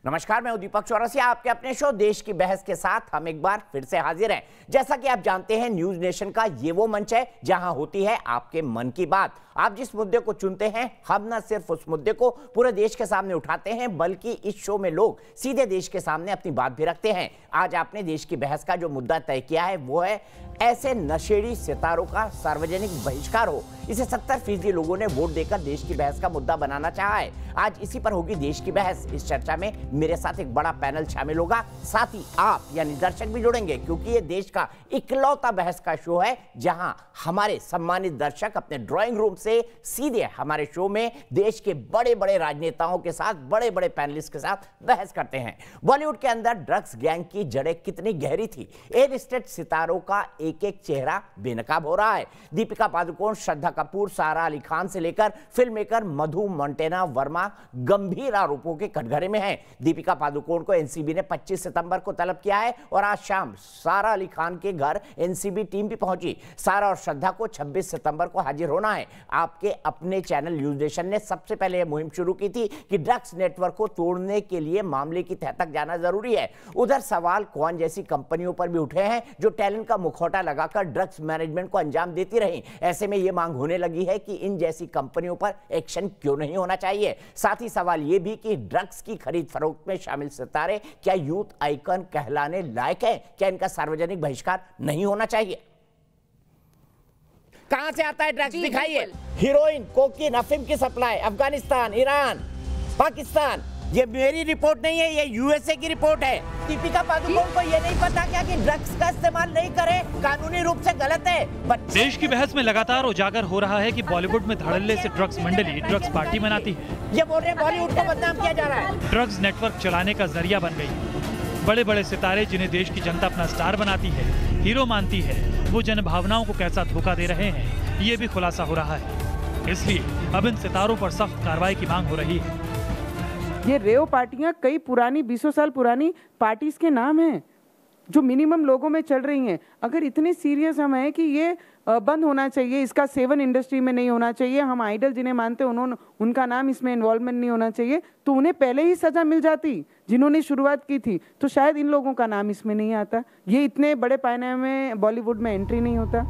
नमस्कार, मैं दीपक चौरसिया। आपके अपने शो देश की बहस के साथ हम एक बार फिर से हाजिर हैं। जैसा कि आप जानते हैं, न्यूज नेशन का ये वो मंच है जहां होती है आपके मन की बात। आप जिस मुद्दे को चुनते हैं, हम न सिर्फ उस मुद्दे को पूरे देश के सामने उठाते हैं, बल्कि इस शो में लोग सीधे देश के सामने अपनी बात भी रखते हैं। आज आपने देश की बहस का जो मुद्दा तय किया है वो है ऐसे नशेड़ी सितारों का सार्वजनिक बहिष्कार हो। इसे 70% लोगों ने वोट देकर देश की बहस का मुद्दा बनाना चाहा है। आज इसी पर होगी देश की बहस। इस चर्चा में मेरे साथ एक बड़ा पैनल शामिल होगा, साथ ही आप यानी दर्शक भी जुड़ेंगे, क्योंकि ये देश का इकलौता बहस का शो है जहां हमारे सम्मानित दर्शक अपने ड्राइंग रूम से सीधे हमारे शो में देश के बड़े बड़े राजनेताओं के साथ, बड़े बड़े पैनलिस्ट के साथ बहस करते हैं। बॉलीवुड के अंदर ड्रग्स गैंग की जड़ें कितनी गहरी थी, एयर स्टेट सितारों का एक एक चेहरा बेनकाब हो रहा है। दीपिका पादुकोण, श्रद्धा कपूर, सारा अली खान से लेकर फिल्म मेकर मधु मंटेना वर्मा गंभीर आरोपों के कटघरे में हैं। दीपिका पादुकोण को एनसीबी ने 25 सितंबर को तलब किया है और आज शाम सारा अली खान के घर एनसीबी टीम भी पहुंची। सारा और श्रद्धा को 26 सितंबर को हाजिर होना है। आपके अपने चैनल न्यूज नेशन ने सबसे पहले यह मुहिम शुरू की थी कि ड्रग्स नेटवर्क को तोड़ने के लिए मामले की तह तक जाना जरूरी है। उधर सवाल क्वान जैसी कंपनियों पर भी उठे हैं जो टैलेंट का मुखौटा लगाकर ड्रग्स मैनेजमेंट को अंजाम देती रही। ऐसे में यह मांग होने लगी है कि इन जैसी कंपनियों पर एक्शन क्यों नहीं होना चाहिए। साथ ही सवाल यह भी कि ड्रग्स की खरीद फरोख्त में शामिल सितारे क्या यूथ आइकन कहलाने लायक है? क्या इनका सार्वजनिक बहिष्कार नहीं होना चाहिए? कहां से आता है ड्रग्स, दिखाइए। हीरोइन, कोकीन, अफीम की सप्लाई अफगानिस्तान, ईरान, पाकिस्तान। ये मेरी रिपोर्ट नहीं है, ये यूएसए की रिपोर्ट है। दीपिका पादुकोण को ये नहीं पता क्या कि ड्रग्स का इस्तेमाल नहीं करे कानूनी रूप से गलत है। देश की बहस में लगातार उजागर हो रहा है कि बॉलीवुड में धड़ल्ले से ड्रग्स मंडली ड्रग्स पार्टी मनाती है। ये बोल रहे हैं बॉलीवुड को बदनाम किया जा रहा है, ड्रग्स नेटवर्क चलाने का जरिया बन गई। बड़े बड़े सितारे जिन्हें देश की जनता अपना स्टार बनाती है, हीरो मानती है, वो जनभावनाओं को कैसा धोखा दे रहे हैं, ये भी खुलासा हो रहा है। इसलिए अब इन सितारों पर सख्त कार्रवाई की मांग हो रही है। ये रेव पार्टियां कई पुरानी 20 साल पुरानी पार्टीज के नाम हैं जो मिनिमम लोगों में चल रही हैं। अगर इतने सीरियस हम हैं कि ये बंद होना चाहिए, इसका सेवन इंडस्ट्री में नहीं होना चाहिए, हम आइडल जिन्हें मानते हैं उनका नाम इसमें इन्वॉल्वमेंट नहीं होना चाहिए, तो उन्हें पहले ही सजा मिल जाती जिन्होंने शुरुआत की थी। तो शायद इन लोगों का नाम इसमें नहीं आता, ये इतने बड़े पैमाने में बॉलीवुड में एंट्री नहीं होता।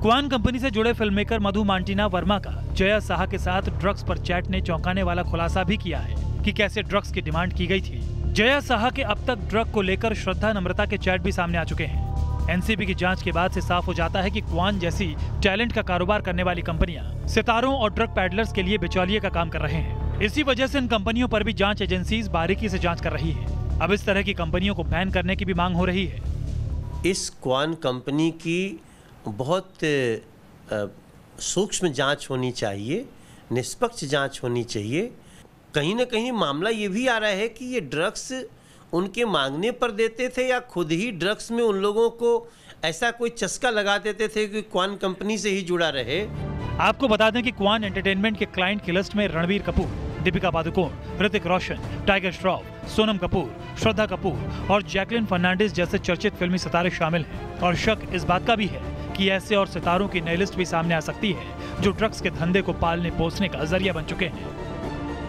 क्वान कंपनी से जुड़े फिल्म मेकर मधु मंटेना वर्मा का जया साहा के साथ ड्रग्स पर चैट ने चौंकाने वाला खुलासा भी किया है कि कैसे ड्रग्स की डिमांड की गई थी। जया साहा के अब तक ड्रग को लेकर श्रद्धा नम्रता के चैट भी सामने आ चुके हैं। एनसीबी की जांच के बाद से साफ हो जाता है कि क्वान जैसी टैलेंट का कारोबार करने वाली कंपनियां सितारों और ड्रग पैडलर्स के लिए बिचौलिए का काम कर रहे हैं। इसी वजह से इन कंपनियों पर भी जांच एजेंसीज बारीकी से जांच कर रही है। अब इस तरह की कंपनियों को बैन करने की भी मांग हो रही है। इस क्वान कंपनी की बहुत सूक्ष्म जांच होनी चाहिए, निष्पक्ष जांच होनी चाहिए। कहीं ना कहीं मामला ये भी आ रहा है कि ये ड्रग्स उनके मांगने पर देते थे या खुद ही ड्रग्स में उन लोगों को ऐसा कोई चस्का लगा देते थे कि क्वान कंपनी से ही जुड़ा रहे। आपको बता दें कि क्वान एंटरटेनमेंट के क्लाइंट की लिस्ट में रणबीर कपूर, दीपिका पादुकोण, ऋतिक रोशन, टाइगर श्रॉफ, सोनम कपूर, श्रद्धा कपूर और जैकलिन फर्नांडिस जैसे चर्चित फिल्मी सितारे शामिल हैं। और शक इस बात का भी है कि ऐसे और सितारों की नई लिस्ट भी सामने आ सकती है जो ड्रग्स के धंधे को पालने पोसने का जरिया बन चुके हैं।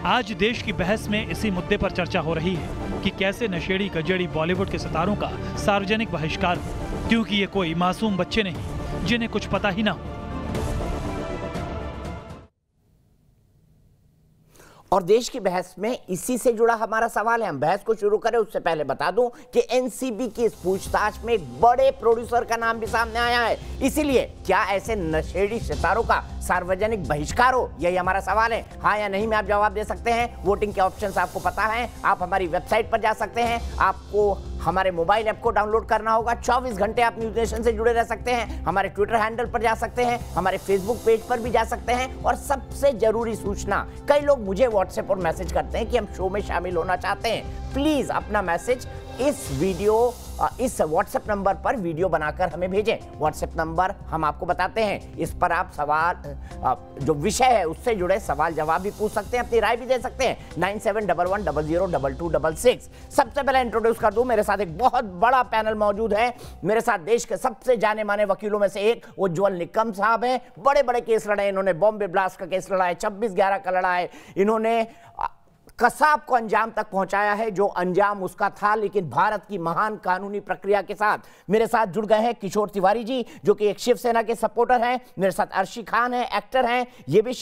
आज देश की बहस में इसी मुद्दे पर चर्चा हो रही है कि कैसे नशेड़ी गजेड़ी बॉलीवुड के सितारों का सार्वजनिक बहिष्कार हो, क्योंकि ये कोई मासूम बच्चे नहीं जिन्हें कुछ पता ही ना हो। और देश की बहस में इसी से जुड़ा हमारा सवाल है। हम बहस को शुरू करें उससे पहले बता दूं कि एनसीबी की इस पूछताछ में एक बड़े प्रोड्यूसर का नाम भी सामने आया है। इसीलिए क्या ऐसे नशेड़ी सितारों का सार्वजनिक बहिष्कार हो, यही हमारा सवाल है। हाँ या नहीं में आप जवाब दे सकते हैं। वोटिंग के ऑप्शंस आपको पता है। आप हमारी वेबसाइट पर जा सकते हैं, आपको हमारे मोबाइल ऐप को डाउनलोड करना होगा। 24 घंटे आप न्यूज नेशन से जुड़े रह सकते हैं। हमारे ट्विटर हैंडल पर जा सकते हैं, हमारे फेसबुक पेज पर भी जा सकते हैं। और सबसे जरूरी सूचना, कई लोग मुझे व्हाट्सएप पर मैसेज करते हैं कि हम शो में शामिल होना चाहते हैं। प्लीज अपना मैसेज इस व्हाट्सएप नंबर पर वीडियो बनाकर हमें भेजें। व्हाट्सएप नंबर हम आपको बताते हैं, इस पर आप सवाल जो विषय है उससे जुड़े सवाल जवाब भी पूछ सकते हैं, अपनी राय भी दे सकते हैं। 9711002266। सबसे पहले इंट्रोड्यूस कर दूं, मेरे साथ एक बहुत बड़ा पैनल मौजूद है। मेरे साथ देश के सबसे जाने माने वकीलों में से एक उज्ज्वल निकम साहब हैं। बड़े बड़े केस लड़े, इन्होंने बॉम्बे ब्लास्ट का केस लड़ा है, 26/11 का लड़ा है, इन्होंने कसाब को अंजाम तक पहुंचाया है, जो अंजाम उसका था। लेकिन भारत की महान कानूनी प्रक्रिया के साथ मेरे साथ जुड़ गए हैं किशोर तिवारी जी, जो कि एक शिवसेना के सपोर्टर हैं। मेरे साथ अर्शी खान है, एक्टर हैं, ये भी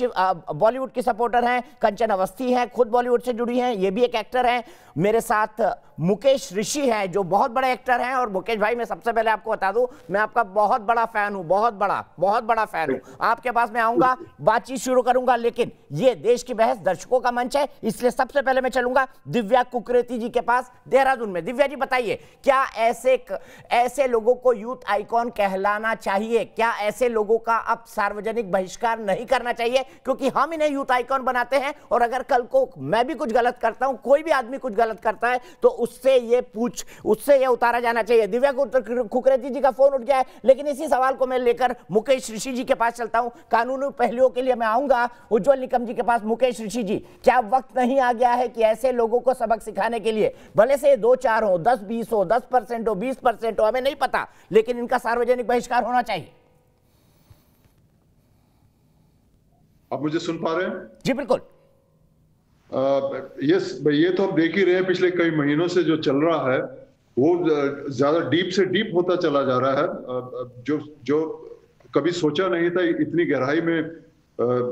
बॉलीवुड की सपोर्टर हैं। कंचन अवस्थी हैं, खुद बॉलीवुड से जुड़ी हैं, ये भी एक एक्टर हैं। मेरे साथ मुकेश ऋषि हैं, जो बहुत बड़े एक्टर हैं। और मुकेश भाई, मैं सबसे पहले आपको बता दूं, मैं आपका बहुत बड़ा फैन हूं, बहुत बड़ा फैन हूं। आपके पास मैं आऊंगा, बातचीत शुरू करूंगा, लेकिन ये देश की बहस दर्शकों का मंच है, इसलिए सबसे पहले मैं चलूंगा दिव्या कुकरेती जी के पास देहरादून में। दिव्या जी बताइए, क्या ऐसे लोगों को यूथ आइकॉन कहलाना चाहिए? क्या ऐसे लोगों का अब सार्वजनिक बहिष्कार नहीं करना चाहिए? क्योंकि हम इन्हें यूथ आइकॉन बनाते हैं, और अगर कल को मैं भी कुछ गलत करता हूं, कोई भी आदमी कुछ गलत करता है, तो उससे ये उतारा जाना चाहिए। दिव्या कुकरेती जी का फोन उठ गया है, लेकिन इसी सवाल को मैं लेकर मुकेश ऋषि जी के पास चलता हूं। कानूनी पहलुओं के लिए मैं आऊंगा उज्जवल निकम जी के पास। मुकेश ऋषि जी, क्या वक्त नहीं आ गया है कि ऐसे लोगों को सबक सिखाने के लिए, भले से 2-4 हो, 10-20 हो, 10% हो, 20% हो, हमें नहीं पता, लेकिन इनका सार्वजनिक बहिष्कार होना चाहिए? आप मुझे सुन पा रहे हैं? जी बिल्कुल। ये तो हम देख ही रहे हैं, पिछले कई महीनों से जो चल रहा है वो ज्यादा डीप से डीप होता चला जा रहा है। जो कभी सोचा नहीं था इतनी गहराई में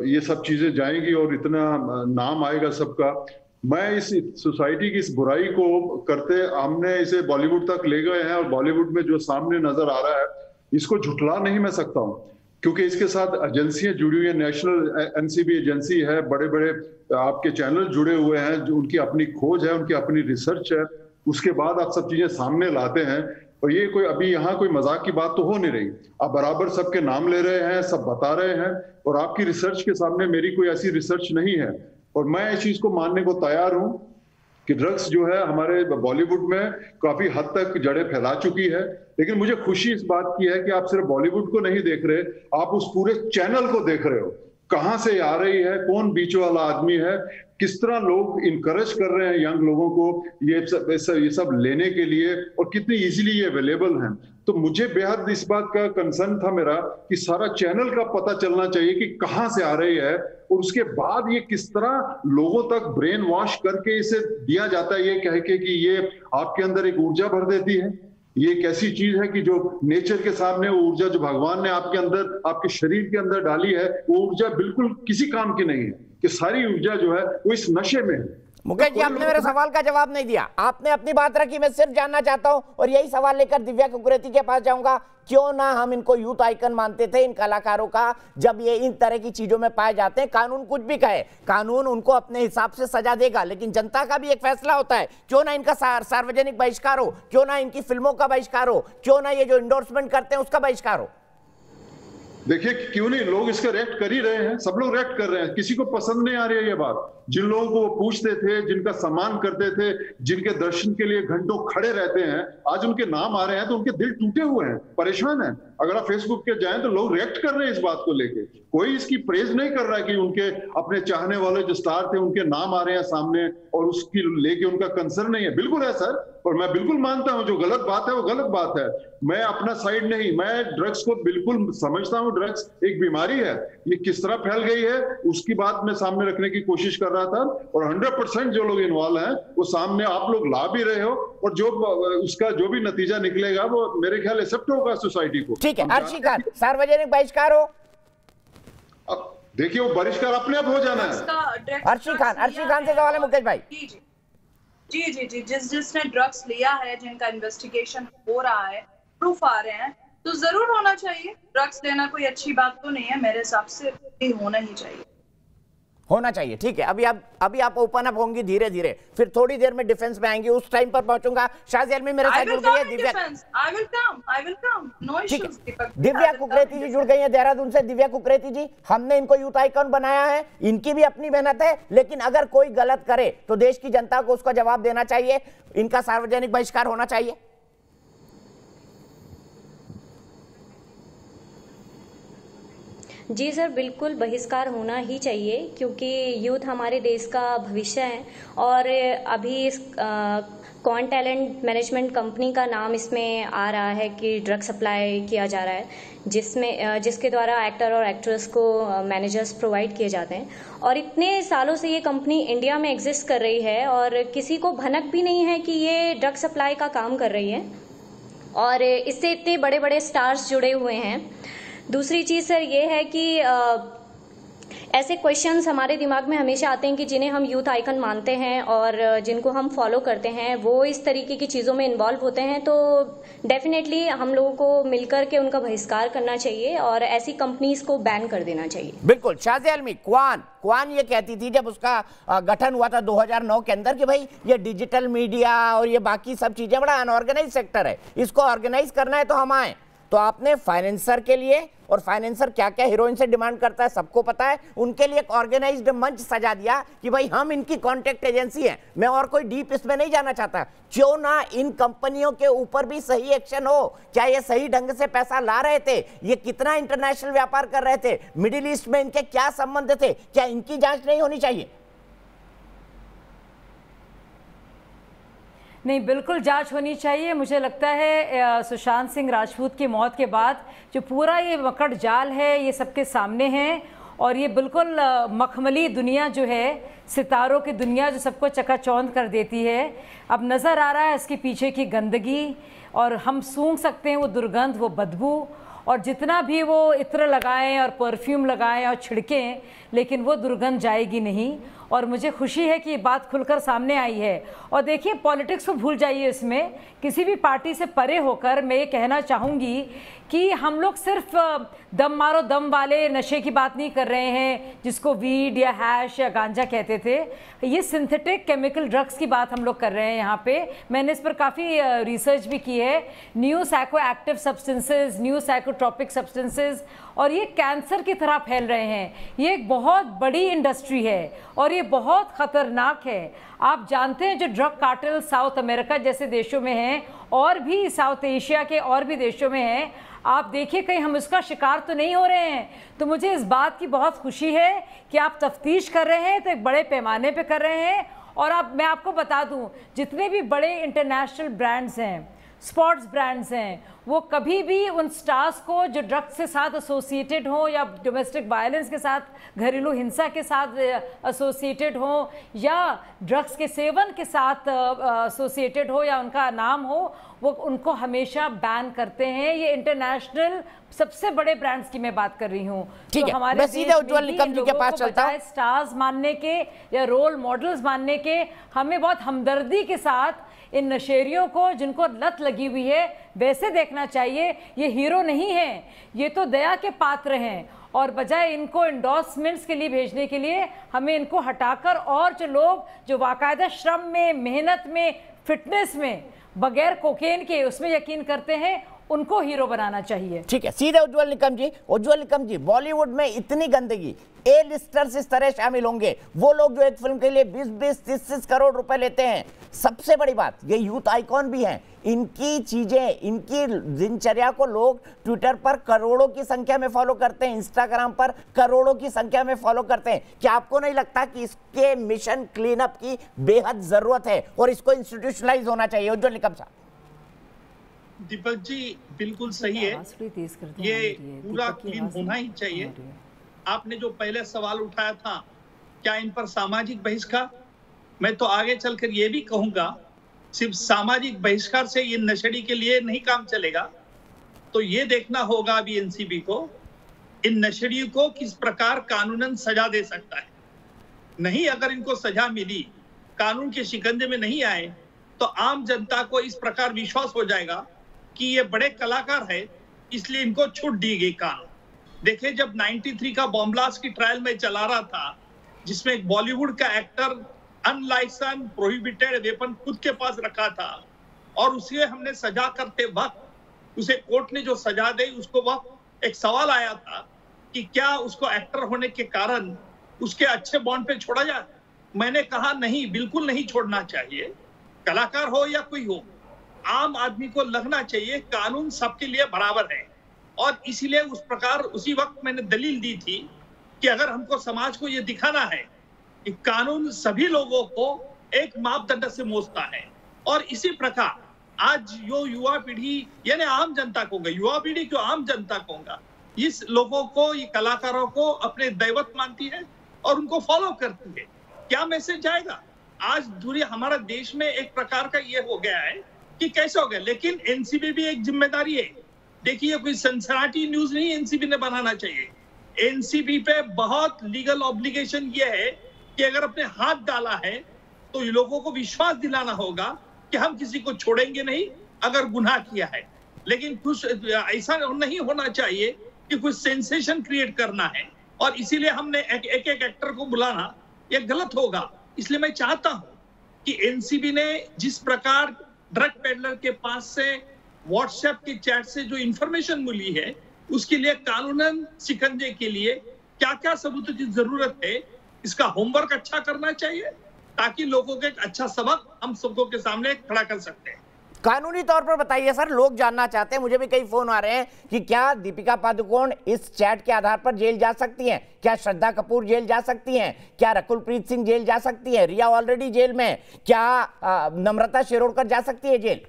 ये सब चीजें जाएंगी और इतना नाम आएगा सबका। मैं इस सोसाइटी की इस बुराई को करते हमने इसे बॉलीवुड तक ले गए हैं, और बॉलीवुड में जो सामने नजर आ रहा है इसको झुठला नहीं मैं सकता हूं, क्योंकि इसके साथ एजेंसियां जुड़ी हुई है। नेशनल एनसीबी एजेंसी है, बड़े बड़े आपके चैनल जुड़े हुए हैं, जो उनकी अपनी खोज है, उनकी अपनी रिसर्च है। उसके बाद आप सब चीजें सामने लाते हैं, और ये कोई अभी यहाँ कोई मजाक की बात तो हो नहीं रही। आप बराबर सबके नाम ले रहे हैं, सब बता रहे हैं, और आपकी रिसर्च के सामने मेरी कोई ऐसी रिसर्च नहीं है। और मैं इस चीज को मानने को तैयार हूं कि ड्रग्स जो है हमारे बॉलीवुड में काफी हद तक जड़ें फैला चुकी है। लेकिन मुझे खुशी इस बात की है कि आप सिर्फ बॉलीवुड को नहीं देख रहे, आप उस पूरे चैनल को देख रहे हो। कहां से आ रही है, कौन बीच वाला आदमी है, किस तरह लोग इनकरेज कर रहे हैं यंग लोगों को ये सब लेने के लिए, और कितनी इजीली ये अवेलेबल हैं। तो मुझे बेहद इस बात का कंसर्न था मेरा कि सारा चैनल का पता चलना चाहिए कि कहां से आ रही है, और उसके बाद ये किस तरह लोगों तक ब्रेन वॉश करके इसे दिया जाता है, ये कह के कि ये आपके अंदर एक ऊर्जा भर देती है। ये एक ऐसी चीज है कि जो नेचर के सामने वो ऊर्जा जो भगवान ने आपके अंदर, आपके शरीर के अंदर डाली है, वो ऊर्जा बिल्कुल किसी काम की नहीं है, कि सारी ऊर्जा जो है वो इस नशे में है। मुकेश जी, आपने मेरे सवाल का जवाब नहीं दिया। आपने अपनी बात रखी, मैं सिर्फ जानना चाहता हूं, और यही सवाल लेकर दिव्या कुकरेती के पास जाऊंगा। क्यों ना हम इनको यूथ आइकन मानते थे, इन कलाकारों का, जब ये इन तरह की चीजों में पाए जाते हैं। कानून कुछ भी कहे, कानून उनको अपने हिसाब से सजा देगा, लेकिन जनता का भी एक फैसला होता है। क्यों ना इनका सार्वजनिक बहिष्कार हो, क्यों ना इनकी फिल्मों का बहिष्कार हो, क्यों ना ये जो इंडोर्समेंट करते हैं उसका बहिष्कार हो? देखिए, क्यों नहीं, लोग इसका रिएक्ट कर ही रहे हैं, सब लोग रिएक्ट कर रहे हैं। किसी को पसंद नहीं आ रही है ये बात। जिन लोगों को वो पूछते थे, जिनका सम्मान करते थे, जिनके दर्शन के लिए घंटों खड़े रहते हैं, आज उनके नाम आ रहे हैं तो उनके दिल टूटे हुए हैं, परेशान हैं। अगर आप फेसबुक पे जाएं तो लोग रिएक्ट कर रहे हैं इस बात को लेके। कोई इसकी प्रेज नहीं कर रहा है कि उनके अपने चाहने वाले जो स्टार थे उनके नाम आ रहे हैं सामने, और उसकी लेके उनका कंसर्न नहीं है। बिल्कुल है सर, और मैं बिल्कुल मानता हूं जो गलत बात है वो गलत बात है। मैं अपना साइड नहीं, मैं ड्रग्स को बिल्कुल समझता हूं। ड्रग्स एक बीमारी है, ये किस तरह फैल गई है उसकी बात मैं सामने रखने की कोशिश कर रहा था, और 100% जो लोग इन्वॉल्व हैं वो सामने आप लोग ला भी रहे हो, और जो उसका जो भी नतीजा निकलेगा वो मेरे ख्याल एक्सेप्ट होगा सोसाइटी को। ठीक है, अर्शी खान, सार्वजनिक बहिष्कार हो? अब देखिए, वो बहिष्कार अपने आप हो जाना है। अर्शी खान से सवाल है मुकेश भाई। जी, जिसने ड्रग्स लिया है, जिनका इन्वेस्टिगेशन हो रहा है, प्रूफ आ रहे हैं, तो जरूर होना चाहिए। ड्रग्स लेना कोई अच्छी बात तो नहीं है, मेरे हिसाब से होना ही चाहिए। होना चाहिए, ठीक है। अभी आप ओपन अप होंगी धीरे धीरे, फिर थोड़ी देर में डिफेंस में आएंगी, उस टाइम पर पहुंचूंगा। शाज़ी आलमी मेरे साथ जुड़ गई है, दिव्या दिव्या कुकरेती जी जुड़ गई है देहरादून से। दिव्या कुकरेती जी, हमने इनको यूथ आइकॉन बनाया है, इनकी भी अपनी मेहनत है, लेकिन अगर कोई गलत करे तो देश की जनता को उसका जवाब देना चाहिए, इनका सार्वजनिक बहिष्कार होना चाहिए। जी सर, बिल्कुल बहिष्कार होना ही चाहिए, क्योंकि यूथ हमारे देश का भविष्य है। और अभी इस क्वांट टैलेंट मैनेजमेंट कंपनी का नाम इसमें आ रहा है कि ड्रग सप्लाई किया जा रहा है, जिसके द्वारा एक्टर और एक्ट्रेस को मैनेजर्स प्रोवाइड किए जाते हैं। और इतने सालों से ये कंपनी इंडिया में एग्जिस्ट कर रही है और किसी को भनक भी नहीं है कि ये ड्रग सप्लाई का काम कर रही है, और इससे इतने बड़े बड़े स्टार्स जुड़े हुए हैं। दूसरी चीज़ सर ये है कि ऐसे क्वेश्चंस हमारे दिमाग में हमेशा आते हैं कि जिन्हें हम यूथ आइकन मानते हैं और जिनको हम फॉलो करते हैं, वो इस तरीके की चीज़ों में इन्वॉल्व होते हैं, तो डेफिनेटली हम लोगों को मिलकर के उनका बहिष्कार करना चाहिए और ऐसी कंपनीज को बैन कर देना चाहिए। बिल्कुल। शाज़िया आलमी, क्वान ये कहती थी जब उसका गठन हुआ था 2009 के अंदर कि भाई ये डिजिटल मीडिया और ये बाकी सब चीजें बड़ा अनऑर्गेनाइज सेक्टर है, इसको ऑर्गेनाइज करना है तो हम आए। तो आपने फाइनेंसर के लिए, और फाइनेंसर क्या क्या हीरोइन से डिमांड करता है सबको पता है, उनके लिए एक ऑर्गेनाइज्ड मंच सजा दिया कि भाई हम इनकी कॉन्टेक्ट एजेंसी है। मैं और कोई डीप इसमें नहीं जाना चाहता, क्यों ना इन कंपनियों के ऊपर भी सही एक्शन हो। क्या ये सही ढंग से पैसा ला रहे थे, ये कितना इंटरनेशनल व्यापार कर रहे थे, मिडिल ईस्ट में इनके क्या संबंध थे, क्या इनकी जांच नहीं होनी चाहिए? नहीं, बिल्कुल जांच होनी चाहिए। मुझे लगता है सुशांत सिंह राजपूत की मौत के बाद जो पूरा ये मकड़ जाल है ये सबके सामने है, और ये बिल्कुल मखमली दुनिया जो है, सितारों की दुनिया जो सबको चकाचौंध कर देती है, अब नज़र आ रहा है इसके पीछे की गंदगी, और हम सूंघ सकते हैं वो दुर्गंध, वो बदबू। और जितना भी वो इत्र लगाएं और परफ्यूम लगाएं और छिड़कें, लेकिन वो दुर्गंध जाएगी नहीं। और मुझे खुशी है कि ये बात खुलकर सामने आई है। और देखिए, पॉलिटिक्स को भूल जाइए, इसमें किसी भी पार्टी से परे होकर मैं ये कहना चाहूँगी कि हम लोग सिर्फ दम मारो दम वाले नशे की बात नहीं कर रहे हैं, जिसको वीड या हैश या गांजा कहते थे। ये सिंथेटिक केमिकल ड्रग्स की बात हम लोग कर रहे हैं यहाँ पे। मैंने इस पर काफ़ी रिसर्च भी की है। New psycho active substances, new psychotropic substances, और ये कैंसर की तरह फैल रहे हैं। ये एक बहुत बड़ी इंडस्ट्री है और ये बहुत ख़तरनाक है। आप जानते हैं जो ड्रग कार्टेल साउथ अमेरिका जैसे देशों में हैं, और भी साउथ एशिया के और भी देशों में हैं, आप देखिए कहीं हम इसका शिकार तो नहीं हो रहे हैं। तो मुझे इस बात की बहुत खुशी है कि आप तफ्तीश कर रहे हैं, तो एक बड़े पैमाने पे कर रहे हैं। और मैं आपको बता दूं, जितने भी बड़े इंटरनेशनल ब्रांड्स हैं, स्पोर्ट्स ब्रांड्स हैं, वो कभी भी उन स्टार्स को जो ड्रग्स के साथ एसोसिएटेड हो या डोमेस्टिक वायलेंस के साथ, घरेलू हिंसा के साथ एसोसिएटेड हो या ड्रग्स के सेवन के साथ एसोसिएटेड हो या उनका नाम हो, वो उनको हमेशा बैन करते हैं। ये इंटरनेशनल सबसे बड़े ब्रांड्स की मैं बात कर रही हूँ। ठीक है, मैं सीधे उज्जवल निकम जी के पास चलता हूँ। स्टार्स मानने के या रोल मॉडल्स मानने के, हमें बहुत हमदर्दी के साथ इन नशेरियों को, जिनको लत लगी हुई है, वैसे देखना चाहिए। ये हीरो नहीं हैं, ये तो दया के पात्र हैं। और बजाय इनको इंडोर्समेंट्स के लिए भेजने के लिए हमें इनको हटाकर, और जो लोग जो बाकायदा श्रम में, मेहनत में, फिटनेस में, बगैर कोकेन के उसमें यकीन करते हैं, उनको हीरो बनाना चाहिए। ठीक है, सीधे उज्जवल निकम जी। उज्जवल निकम जी, बॉलीवुड में इतनी गंदगी, ए लिस्टर्स इस तरह शामिल होंगे, वो लोग जो एक फिल्म के लिए 20-20, 30-30 करोड़ रुपए लेते हैं। सबसे बड़ी बात, ये यूथ आइकॉन भी हैं, इनकी चीजें, इनकी दिनचर्या को लोग ट्विटर पर करोड़ों की संख्या में फॉलो करते हैं, इंस्टाग्राम पर करोड़ों की संख्या में फॉलो करते हैं। क्या आपको नहीं लगता कि इसके मिशन क्लीन अप की बेहद जरूरत है और इसको इंस्टीट्यूशनलाइज होना चाहिए? उज्जवल निकम साहब। दीपक जी बिल्कुल सही है, ये पूरा क्लीन होना ही चाहिए। आपने जो पहले सवाल उठाया था, क्या इन पर सामाजिक बहिष्कार, मैं तो आगे चलकर ये भी कहूंगा, सिर्फ सामाजिक बहिष्कार से ये नशेड़ी के लिए नहीं काम चलेगा। तो ये देखना होगा अभी एनसीबी को, इन नशेड़ियों को किस प्रकार कानूनन सजा दे सकता है। नहीं, अगर इनको सजा मिली, कानून के शिकंजे में नहीं आए, तो आम जनता को इस प्रकार विश्वास हो जाएगा कि ये बड़े कलाकार है, इसलिए इनको छूट दी गई कानून। देखिए, जब 93 का बॉम्ब ब्लास्ट की ट्रायल में चला रहा था, जिसमें एक बॉलीवुड का एक्टर अनलाइसेंस प्रोहिबिटेड वेपन खुद के पास रखा था, और उसे हमने सजा करते वक्त, उसे कोर्ट ने जो सजा दी, उसको वक्त एक सवाल आया था कि क्या उसको एक्टर होने के कारण उसके अच्छे बॉन्ड पे छोड़ा जाए। मैंने कहा नहीं, बिल्कुल नहीं छोड़ना चाहिए। कलाकार हो या कोई हो, आम आदमी को लगना चाहिए कानून सबके लिए बराबर है। और इसीलिए उस प्रकार उसी वक्त मैंने दलील दी थी कि अगर हमको समाज को ये दिखाना है कि कानून सभी लोगों को एक मापदंड से मोजता है, और इसी प्रकार आज जो युवा पीढ़ी यानी आम जनता कहूंगा, युवा पीढ़ी क्यों आम जनता कहूंगा, इस लोगों को, ये कलाकारों को अपने दैवत मानती है और उनको फॉलो करती है। क्या मैसेज जाएगा? आज दूरी हमारा देश में एक प्रकार का ये हो गया है कि कैसे हो गया, लेकिन एनसीबी भी एक जिम्मेदारी है। देखिए कोई सनसनाटी न्यूज नहीं एनसीबी ने बनाना चाहिए। एनसीबी पे बहुत लीगल ऑब्लिगेशन ये है कि अगर अपने हाथ डाला है तो लोगों को विश्वास दिलाना होगा कि हम किसी को छोड़ेंगे नहीं अगर गुनाह किया है। लेकिन कुछ ऐसा नहीं होना चाहिए कि कुछ सेंसेशन क्रिएट करना है, और इसीलिए हमने एक एक एक्टर को बुलाना ये गलत होगा। इसलिए मैं चाहता हूं कि एनसीबी ने जिस प्रकार ड्रग पेडलर के पास से व्हाट्सएप के चैट से जो इंफॉर्मेशन मिली है, उसके लिए कानूनन शिकंजे के लिए क्या क्या सबूतों की जरूरत है, इसका होमवर्क अच्छा करना चाहिए ताकि लोगों को एक अच्छा सबक हम सबको के सामने खड़ा कर सकते हैं। कानूनी तौर पर बताइए सर, लोग जानना चाहते हैं, मुझे भी कई फोन आ रहे हैं कि क्या दीपिका पादुकोण इस चैट के आधार पर जेल जा सकती हैं? क्या श्रद्धा कपूर जेल जा सकती हैं? क्या रकुलप्रीत सिंह जेल जा सकती है? रिया ऑलरेडी जेल में, क्या नम्रता शिरोडकर जा सकती है जेल?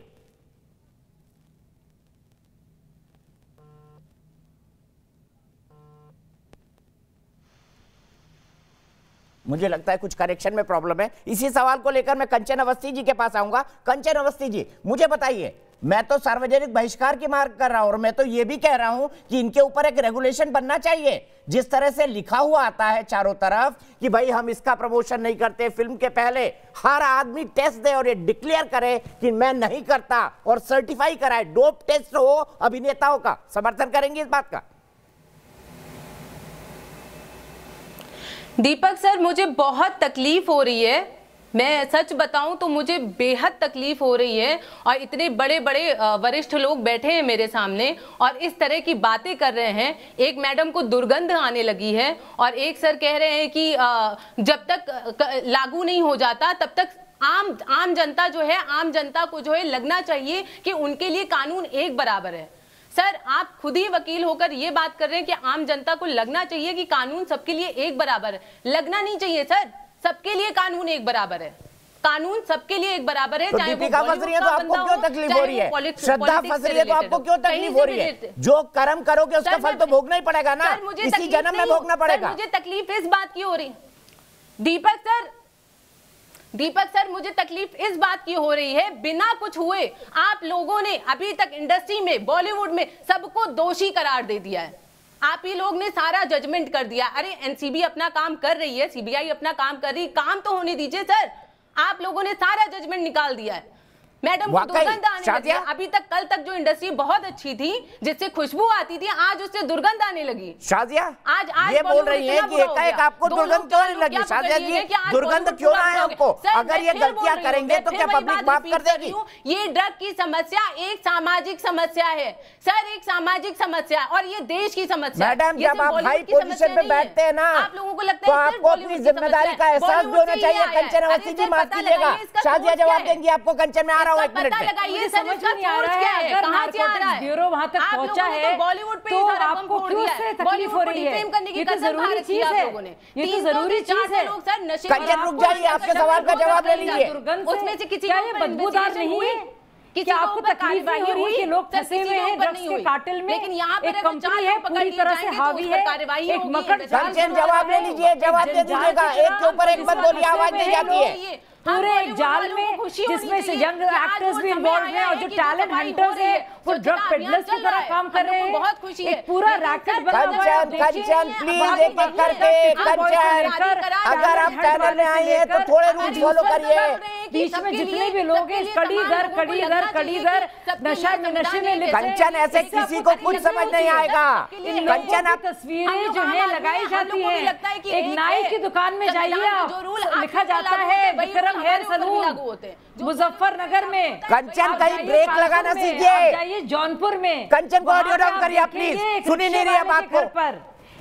मुझे लगता है कुछ करेक्शन में प्रॉब्लम है। इसी सवाल को लेकर मैं कंचन अवस्थी जी के पास आऊंगा। कंचन अवस्थी जी, मुझे बताइए, मैं तो सार्वजनिक बहिष्कार की मांग कर रहा हूं और मैं तो ये भी कह रहा हूं कि इनके ऊपर एक रेगुलेशन बनना चाहिए। जिस तरह से लिखा हुआ आता है चारों तरफ कि भाई हम इसका प्रमोशन नहीं करते, फिल्म के पहले हर आदमी टेस्ट दे और ये डिक्लेयर करे कि मैं नहीं करता और सर्टिफाई कराए, डोप टेस्ट हो अभिनेताओं का, समर्थन करेंगे इस बात का? दीपक सर, मुझे बहुत तकलीफ हो रही है, मैं सच बताऊं तो मुझे बेहद तकलीफ हो रही है। और इतने बड़े बड़े वरिष्ठ लोग बैठे हैं मेरे सामने और इस तरह की बातें कर रहे हैं। एक मैडम को दुर्गंध आने लगी है और एक सर कह रहे हैं कि जब तक लागू नहीं हो जाता तब तक आम जनता जो है, आम जनता को जो है लगना चाहिए कि उनके लिए कानून एक बराबर है। सर, आप खुद ही वकील होकर ये बात कर रहे हैं कि आम जनता को लगना चाहिए कि कानून सबके लिए एक बराबर है। लगना नहीं चाहिए सर, सबके लिए कानून एक बराबर है, कानून सबके लिए एक बराबर है। तो दीपिका फंस रही है तो आपको क्यों तकलीफ हो रही है? श्रद्धा फंस रही है तो आपको क्यों तकलीफ हो रही है? जो कर्म करोगे उसका फल तो भोगना ही पड़ेगा ना, इसी जन्म में भोगना पड़ेगा। मुझे तकलीफ इस बात की हो रही दीपक सर, मुझे तकलीफ इस बात की हो रही है, बिना कुछ हुए आप लोगों ने अभी तक इंडस्ट्री में, बॉलीवुड में सबको दोषी करार दे दिया है। आप ही लोग ने सारा जजमेंट कर दिया। अरे एनसीबी अपना काम कर रही है, सीबीआई अपना काम कर रही है, काम तो होने दीजिए सर। आप लोगों ने सारा जजमेंट निकाल दिया है। मैडम को दुर्गंध आने लगी। अभी तक कल तक जो इंडस्ट्री बहुत अच्छी थी, जिससे खुशबू आती थी, आज उससे दुर्गंध आने लगी। शाजिया आज ये बोल रही है कि एकाएक आपको दुर्गंध क्यों नहीं लगी? शाजिया जी, दुर्गंध क्यों ना है आपको? अगर ये गलतियां करेंगे तो क्या पब्लिक माफ कर देगी? ये ड्रग की समस्या एक सामाजिक समस्या है सर, एक सामाजिक समस्या, और ये देश की समस्या। मैडम, जब आप हाई पोजीशन पे बैठते हैं ना, आप लोगों को लगता है तो आपको अपनी जिम्मेदारी का एहसास भी होना चाहिए। कंचन अवस्थी जी माफ कीजिएगा, शाजिया जवाब देंगी आपको। कंचन में आ रहा हूँ, एक मिनट लगाइए। समझ नहीं आ रहा है, अगर नारकोटिक्स ब्यूरो वहां तक पहुंचा है बॉलीवुड पे तो आपको क्यों से तकलीफ हो रही है? ये तो जरूरी चीज है, ये तो जरूरी चीज है। कंचन रुक जाइए, आपके सवाल का जवाब ले लीजिए। उसमें से किसी क्या ये बदबूदार नहीं है? क्या आपको तकलीफ नहीं हो रही है कि लोग फंसे हुए हैं ड्रग्स के कार्टेल में? लेकिन यहाँ पर एक कंपनी है पूरी तरह से हावी है, एक मकड़ कंचन जवाब ले लीजिए, जवाब दे दीजिएगा। एक के ऊपर एक मत बोलिए, आवाज नहीं जाती है। पूरे जाल में जिसमें से यंग एक्टर्स भी इन्वॉल्व हैं और जो टैलेंट हंटर्स हैं वो ड्रग पेडलर्स की तरह काम कर रहे हैं। बहुत खुशी है, एक पूरा रैकेट बना हुआ है। कंचन प्लीज एक एक करके, कंचन अगर आप चैनल में आई है तो थोड़े रूल्स फॉलो करिए। बीच में जितने भी लोग हैं कड़ीगर नशे में लिप्त हैं। कंचन ऐसे किसी को कुछ समझ नहीं आएगा। कंचन आप तस्वीरें जो है लगाई जाती है, एक नाई की दुकान में जाइए, लिखा जाता है विक्रम हेयर सलून मुजफ्फरनगर में। कंचन कहीं ब्रेक लगाना सीखिए। जाइए जौनपुर में। कंचन को ऑडियो डाउन करिए प्लीज, सुनी नहीं रही है बात को।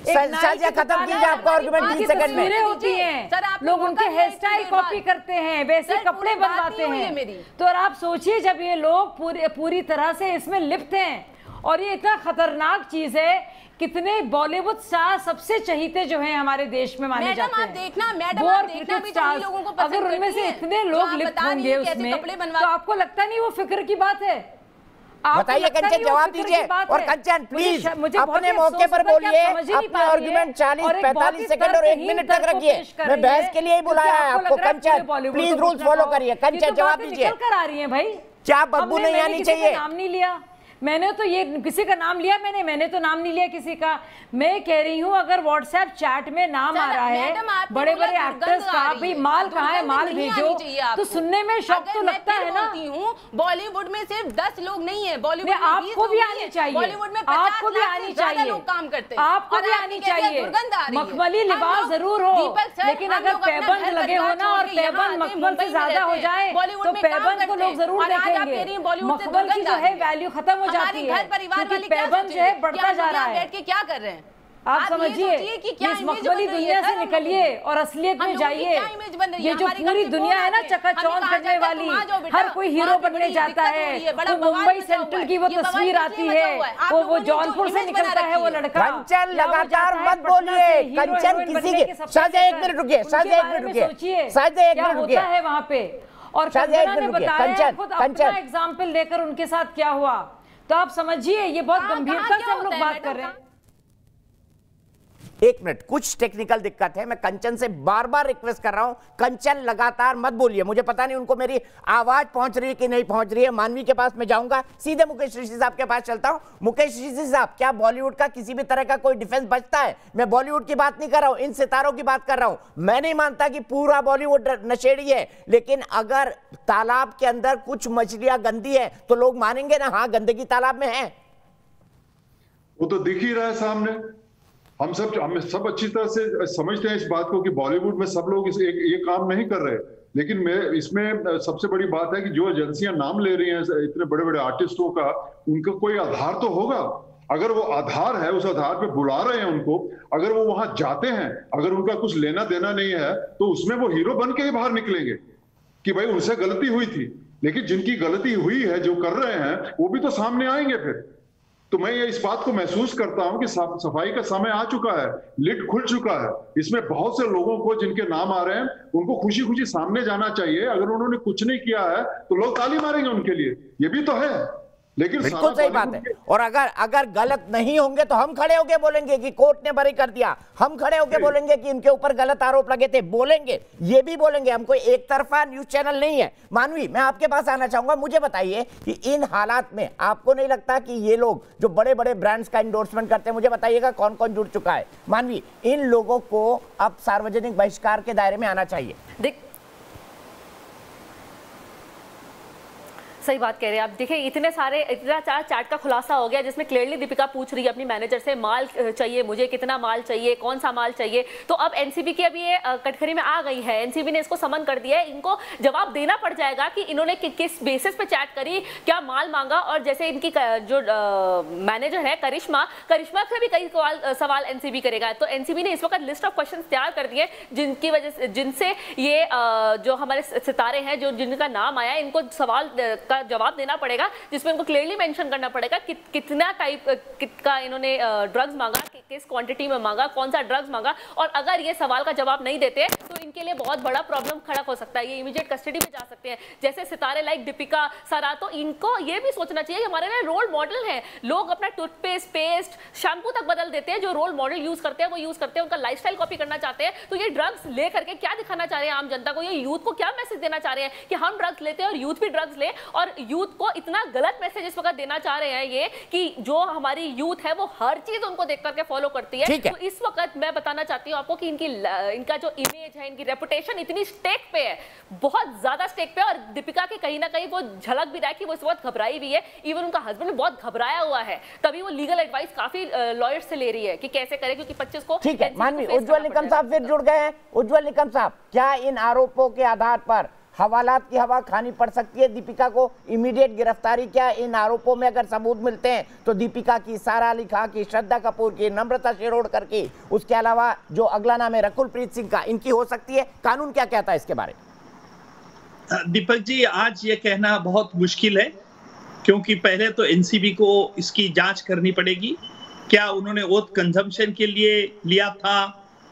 शाजिया खत्म कीजिए आपका आर्गुमेंट 30 सेकंड में। होती हैं, लोग उनके हेयर स्टाइल कॉपी करते हैं, वैसे कपड़े बनवाते हैं। तो आप सोचिए, जब ये लोग पूरी तरह से इसमें लिप्त हैं और ये इतना खतरनाक चीज है, कितने बॉलीवुड स्टार सबसे चहीते जो हैं हमारे देश में माने जाते हैं। मैडम आप देखना भी चाहिए लोगों को पसंद अगर उनमें से इतने लोग लिप्त होंगे उसमें, तो आपको लगता नहीं वो फिक्र की बात है? बताइए कंचन, जवाब दीजिए। और कंचन प्लीज अपने मौके पर बोलिए, अपने आर्गुमेंट 40-45 सेकंड और 1 मिनट तक रखिए। मैं बहस के लिए ही बुलाया है आपको। कंचन प्लीज रूल्स फॉलो करिए। कंचन जवाब दीजिए। निकल कर आ रही है भाई, क्या बदबू नहीं आनी चाहिए? नाम नहीं लिया मैंने, तो ये किसी का नाम लिया मैंने तो नाम नहीं लिया किसी का। मैं कह रही हूँ अगर व्हाट्सएप चैट में नाम आ रहा है बड़े बड़े एक्टर्स का, भाई माल कहाँ है, माल भेजो, तो सुनने में शौक तो लगता है ना। बॉलीवुड में सिर्फ 10 लोग नहीं है, बॉलीवुड में आपको भी आनी चाहिए, बॉलीवुड में आपको भी आनी चाहिए, लोग काम करते हैं, आपको भी आनी चाहिए। मखमली लिबास जरूर हो, लेकिन अगर पैबंद लगे हो ना और पैबंद मखमल से ज्यादा हो जाए तो पैबंद को लोग जरूर देखेंगे। मखमल की जो है वैल्यू खत्म हो जाती है, घर परिवार वाले पैबंद जो है बढ़ता जा रहा है। बैठ के क्या कर रहे हैं आप समझिए, इस मखमली दुनिया से निकलिए और असलियत में जाइए। ये जो पूरी दुनिया है ना चकाचौंध करने वाली, हर कोई हीरो बनने जाता है। वो मुंबई सेंट्रल की वो तस्वीर आती है, वो जौनपुर से निकलता है वो लड़का। कंचन लगातार मत बोलिए, कंचन किसी के साथ 1 मिनट रुकिए, साथ 1 मिनट रुकिए, साथ 1 मिनट रुकिए। है वहाँ पे और कंचना ने बताया खुद अपना एग्जाम्पल लेकर उनके साथ क्या हुआ, तो आप समझिए ये बहुत गंभीरता से हम लोग बात कर रहे हैं। 1 मिनट, कुछ टेक्निकल दिक्कत है। मैं कंचन से बार बार रिक्वेस्ट कर रहा हूं, कंचन लगातार मत बोलिए। मुझे पता नहीं उनको मेरी आवाज पहुंच रही है कि नहीं पहुंच रही है। मानवी के पास मैं जाऊंगा, सीधे मुकेश ऋषि साहब के पास चलता हूं। मुकेश ऋषि साहब, क्या बॉलीवुड का किसी भी तरह का कोई डिफेंस बचता है? मैं बॉलीवुड की बात नहीं कर रहा हूं, इन सितारों की बात कर रहा हूं। मैं नहीं मानता कि पूरा बॉलीवुड नशेड़ी है, लेकिन अगर तालाब के अंदर कुछ मछलियां गंदी है तो लोग मानेंगे ना, हाँ गंदगी तालाब में है। वो तो दिख ही रहा है सामने। हम सब अच्छी तरह से समझते हैं इस बात को कि बॉलीवुड में सब लोग ये काम नहीं कर रहे, लेकिन मैं इसमें सबसे बड़ी बात है कि जो एजेंसियां नाम ले रही हैं इतने बड़े बड़े आर्टिस्टों का, उनका कोई आधार तो होगा। अगर वो आधार है, उस आधार पे बुला रहे हैं उनको, अगर वो वहां जाते हैं, अगर उनका कुछ लेना देना नहीं है तो उसमें वो हीरो बन के ही बाहर निकलेंगे कि भाई उनसे गलती हुई थी। लेकिन जिनकी गलती हुई है, जो कर रहे हैं, वो भी तो सामने आएंगे फिर। तो मैं ये इस बात को महसूस करता हूं कि सफाई का समय आ चुका है, लिड खुल चुका है। इसमें बहुत से लोगों को जिनके नाम आ रहे हैं उनको खुशी खुशी सामने जाना चाहिए। अगर उन्होंने कुछ नहीं किया है तो लोग ताली मारेंगे उनके लिए, ये भी तो है। लेकिन बिल्कुल सही बात है। और अगर गलत नहीं होंगे तो हम खड़े होकर बोलेंगे कि कोर्ट ने बरी कर दिया, हम खड़े होकर बोलेंगे कि इनके ऊपर गलत आरोप लगे थे, बोलेंगे, ये भी बोलेंगे। हम कोई एक तरफा न्यूज चैनल नहीं है। मानवी, मैं आपके पास आना चाहूंगा। मुझे बताइए कि इन हालात में आपको नहीं लगता कि ये लोग जो बड़े बड़े ब्रांड्स का इंडोर्समेंट करते हैं, मुझे बताइएगा कौन कौन जुड़ चुका है? मानवी, इन लोगों को अब सार्वजनिक बहिष्कार के दायरे में आना चाहिए। सही बात कह रहे हैं आप। देखिए इतना चार्ट का खुलासा हो गया जिसमें क्लियरली दीपिका पूछ रही है अपनी मैनेजर से, माल चाहिए मुझे, कितना माल चाहिए, कौन सा माल चाहिए। तो अब एनसीबी की अभी ये कटघरे में आ गई है, एनसीबी ने इसको समन कर दिया है। इनको जवाब देना पड़ जाएगा कि इन्होंने किस बेसिस पे चैट करी, क्या माल मांगा। और जैसे इनकी जो मैनेजर है करिश्मा से भी कई सवाल एनसीबी करेगा। तो एनसीबी ने इस वक्त लिस्ट ऑफ क्वेश्चन तैयार कर दिए जिनकी वजह से, जिनसे ये जो हमारे सितारे हैं, जो जिनका नाम आया, इनको सवाल जवाब देना पड़ेगा, जिसमें इनको क्लियरली मेंशन करना पड़ेगा कि कितना टाइप का इन्होंने ड्रग्स मांगा, किस क्वांटिटी में मांगा, कौन सा ड्रग्स मांगा। और अगर ये सवाल का जवाब नहीं देते तो इनके लिए बहुत बड़ा प्रॉब्लम खड़ा हो सकता है। ये इमीडिएट कस्टडी में जा सकते हैं। जैसे सितारे लाइक दीपिका, सारा, तो इनको ये भी सोचना चाहिए कि हमारे लिए रोल मॉडल है। लोग अपना टूथपेस्ट, पेस्ट, शैम्पू तक बदल देते हैं, जो रोल मॉडल यूज करते हैं वो यूज करते हैं, उनका लाइफस्टाइल कॉपी करना चाहते हैं। तो ये ड्रग्स ले करके क्या दिखाना चाह रहे हैं आम जनता को, ये यूथ को क्या मैसेज देना चाह रहे हैं कि हम ड्रग्स लेते हैं और यूथ भी ड्रग्स ले। और यूथ को इतना गलत मैसेज इस वक्त देना चाह रहे हैं ये कि जो हमारी यूथ है वो हर चीज उनको देख करके फॉलो करती है। तो इस वक्त मैं बताना चाहती हूँ आपको कि इनका जो इमेज है, इनकी रेपुटेशन इतनी स्टेक पे है, बहुत ज्यादा स्टेक पे। और दीपिका के कहीं ना कहीं वो झलक भी रहा है कि वो इस वक्त घबराई भी है। इवन उनका हस्बैंड भी बहुत घबराया हुआ है, तभी वो लीगल एडवाइस काफी लॉयर से ले रही है कि कैसे करे, क्योंकि 25 को। ठीक है मानवी, उज्जवल निकम साहब फिर जुड़ गए हैं। उज्जवल निकम साहब, क्या इन आरोपों के आधार पर हवालात की हवा खानी पड़ सकती है दीपिका को? इमीडिएट गिरफ्तारी, क्या इन आरोपों में अगर सबूत मिलते हैं तो दीपिका की, सारा अली खान की, श्रद्धा कपूर की, नम्रता शिरोडकर की, उसके अलावा जो अगला नाम है रकुलप्रीत सिंह का, इनकी हो सकती है? कानून क्या कहता है इसके बारे में? दीपक जी, आज ये कहना बहुत मुश्किल है। क्योंकि पहले तो एनसीबी को इसकी जांच करनी पड़ेगी, क्या उन्होंने ओथ कंजम्पशन के लिए लिया था,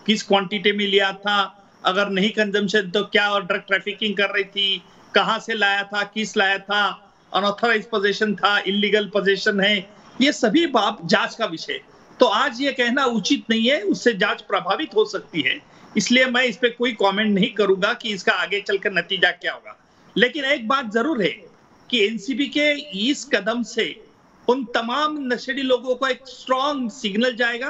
किस क्वांटिटी में लिया था, अगर नहीं कंजम्पशन तो क्या ड्रग ट्रैफिकिंग कर रही थी, कहां से लाया था, किस लाया था, अनऑथराइज्ड पोजीशन था, इलीगल पोजीशन है, ये सभी बात जांच का विषय। तो आज ये कहना उचित नहीं है, उससे जांच प्रभावित हो सकती है, इसलिए मैं इस पे कोई कमेंट नहीं करूंगा कि इसका आगे चलकर नतीजा क्या होगा। लेकिन एक बात जरूर है कि एनसीबी के इस कदम से उन तमाम नशेड़ी लोगों को एक स्ट्रॉन्ग सिग्नल जाएगा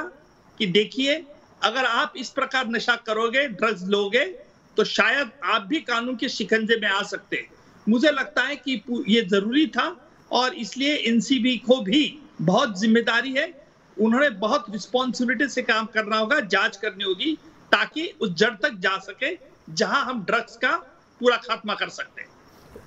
कि देखिए, अगर आप इस प्रकार नशा करोगे, ड्रग्स लोगे, तो शायद आप भी कानून के शिकंजे में आ सकते हैं। मुझे लगता है कि ये जरूरी था और इसलिए एनसीबी को भी बहुत जिम्मेदारी है, उन्होंने बहुत रिस्पॉन्सिबिलिटी से काम करना होगा, जांच करनी होगी ताकि उस जड़ तक जा सके जहां हम ड्रग्स का पूरा खात्मा कर सकते हैं।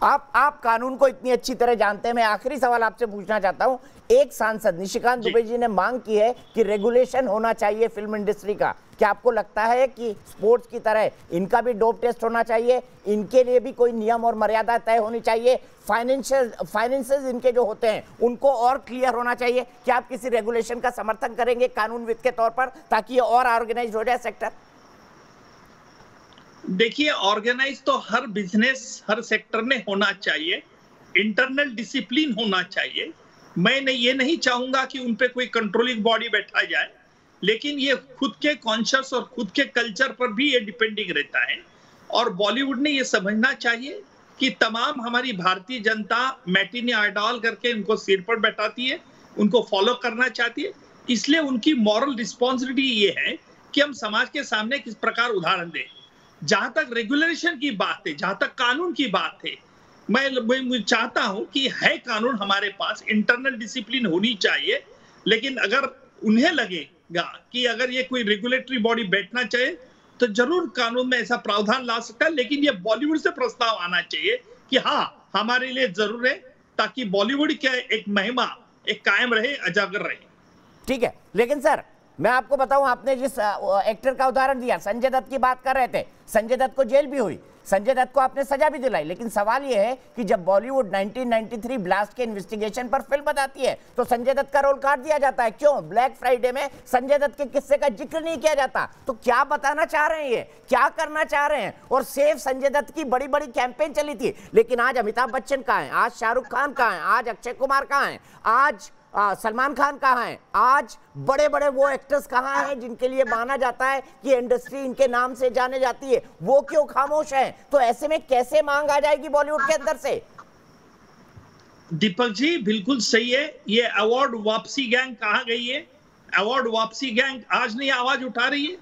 आप कानून को इतनी अच्छी तरह जानते हैं, मैं आखिरी सवाल आपसे पूछना चाहता हूं। एक सांसद निशिकांत दुबे जी ने मांग की है कि रेगुलेशन होना चाहिए फिल्म इंडस्ट्री का। क्या आपको लगता है कि स्पोर्ट्स की तरह इनका भी डोप टेस्ट होना चाहिए, इनके लिए भी कोई नियम और मर्यादा तय होनी चाहिए, फाइनेंसेस इनके जो होते हैं उनको और क्लियर होना चाहिए? क्या आप किसी रेगुलेशन का समर्थन करेंगे कानूनविद के तौर पर, ताकि ये और ऑर्गेनाइज हो जाए सेक्टर? देखिए, ऑर्गेनाइज तो हर बिजनेस, हर सेक्टर में होना चाहिए, इंटरनल डिसिप्लिन होना चाहिए। मैं ये नहीं चाहूंगा कि उन पे कोई कंट्रोलिंग बॉडी बैठा जाए, लेकिन ये खुद के कॉन्शियस और खुद के कल्चर पर भी ये डिपेंडिंग रहता है। और बॉलीवुड ने ये समझना चाहिए कि तमाम हमारी भारतीय जनता मैटिनी आइडॉल करके उनको सिर पर बैठाती है, उनको फॉलो करना चाहती है, इसलिए उनकी मॉरल रिस्पॉन्सिबिलिटी ये है कि हम समाज के सामने किस प्रकार उदाहरण दें। जहां तक रेगुलेशन की बात है, जहां तक कानून की बात है, मैं चाहता हूं कि है कानून हमारे पास, इंटरनल डिसिप्लिन होनी चाहिए, लेकिन अगर उन्हें लगेगा कि अगर ये कोई रेगुलेटरी बॉडी बैठना चाहिए तो जरूर कानून में ऐसा प्रावधान ला सकता है, लेकिन ये बॉलीवुड से प्रस्ताव आना चाहिए कि हाँ, हमारे लिए जरूर है, ताकि बॉलीवुड की एक महिमा एक कायम रहे, अजागर रहे। ठीक है, लेकिन सर मैं आपको बताऊं, आपने जिस एक्टर का उदाहरण दिया, संजय दत्त की बात कर रहे थे, संजय दत्त को जेल भी हुई, संजय दत्त को आपने सजा भी दिलाई, लेकिन सवाल यह है कि जब बॉलीवुड 1993 ब्लास्ट के इन्वेस्टिगेशन पर फिल्म बताती है तो संजय दत्त का रोल काट दिया जाता है। क्यों? ब्लैक फ्राइडे में संजय दत्त के किस्से का जिक्र नहीं किया जाता। तो क्या बताना चाह रहे हैं, ये क्या करना चाह रहे हैं? और सेफ संजय दत्त की बड़ी बड़ी कैंपेन चली थी, लेकिन आज अमिताभ बच्चन कहाँ हैं, आज शाहरुख खान कहाँ हैं, आज अक्षय कुमार कहाँ हैं, आज सलमान खान कहाँ हैं, आज बड़े बड़े वो एक्टर्स कहाँ हैं जिनके लिए माना जाता है कि इंडस्ट्री इनके नाम से जाने जाती है, वो क्यों खामोश हैं? तो ऐसे में कैसे मांग आ जाएगी बॉलीवुड के अंदर से? दीपक जी बिल्कुल सही है, ये अवार्ड वापसी गैंग कहाँ गई है? अवार्ड वापसी गैंग आज नहीं आवाज उठा रही है?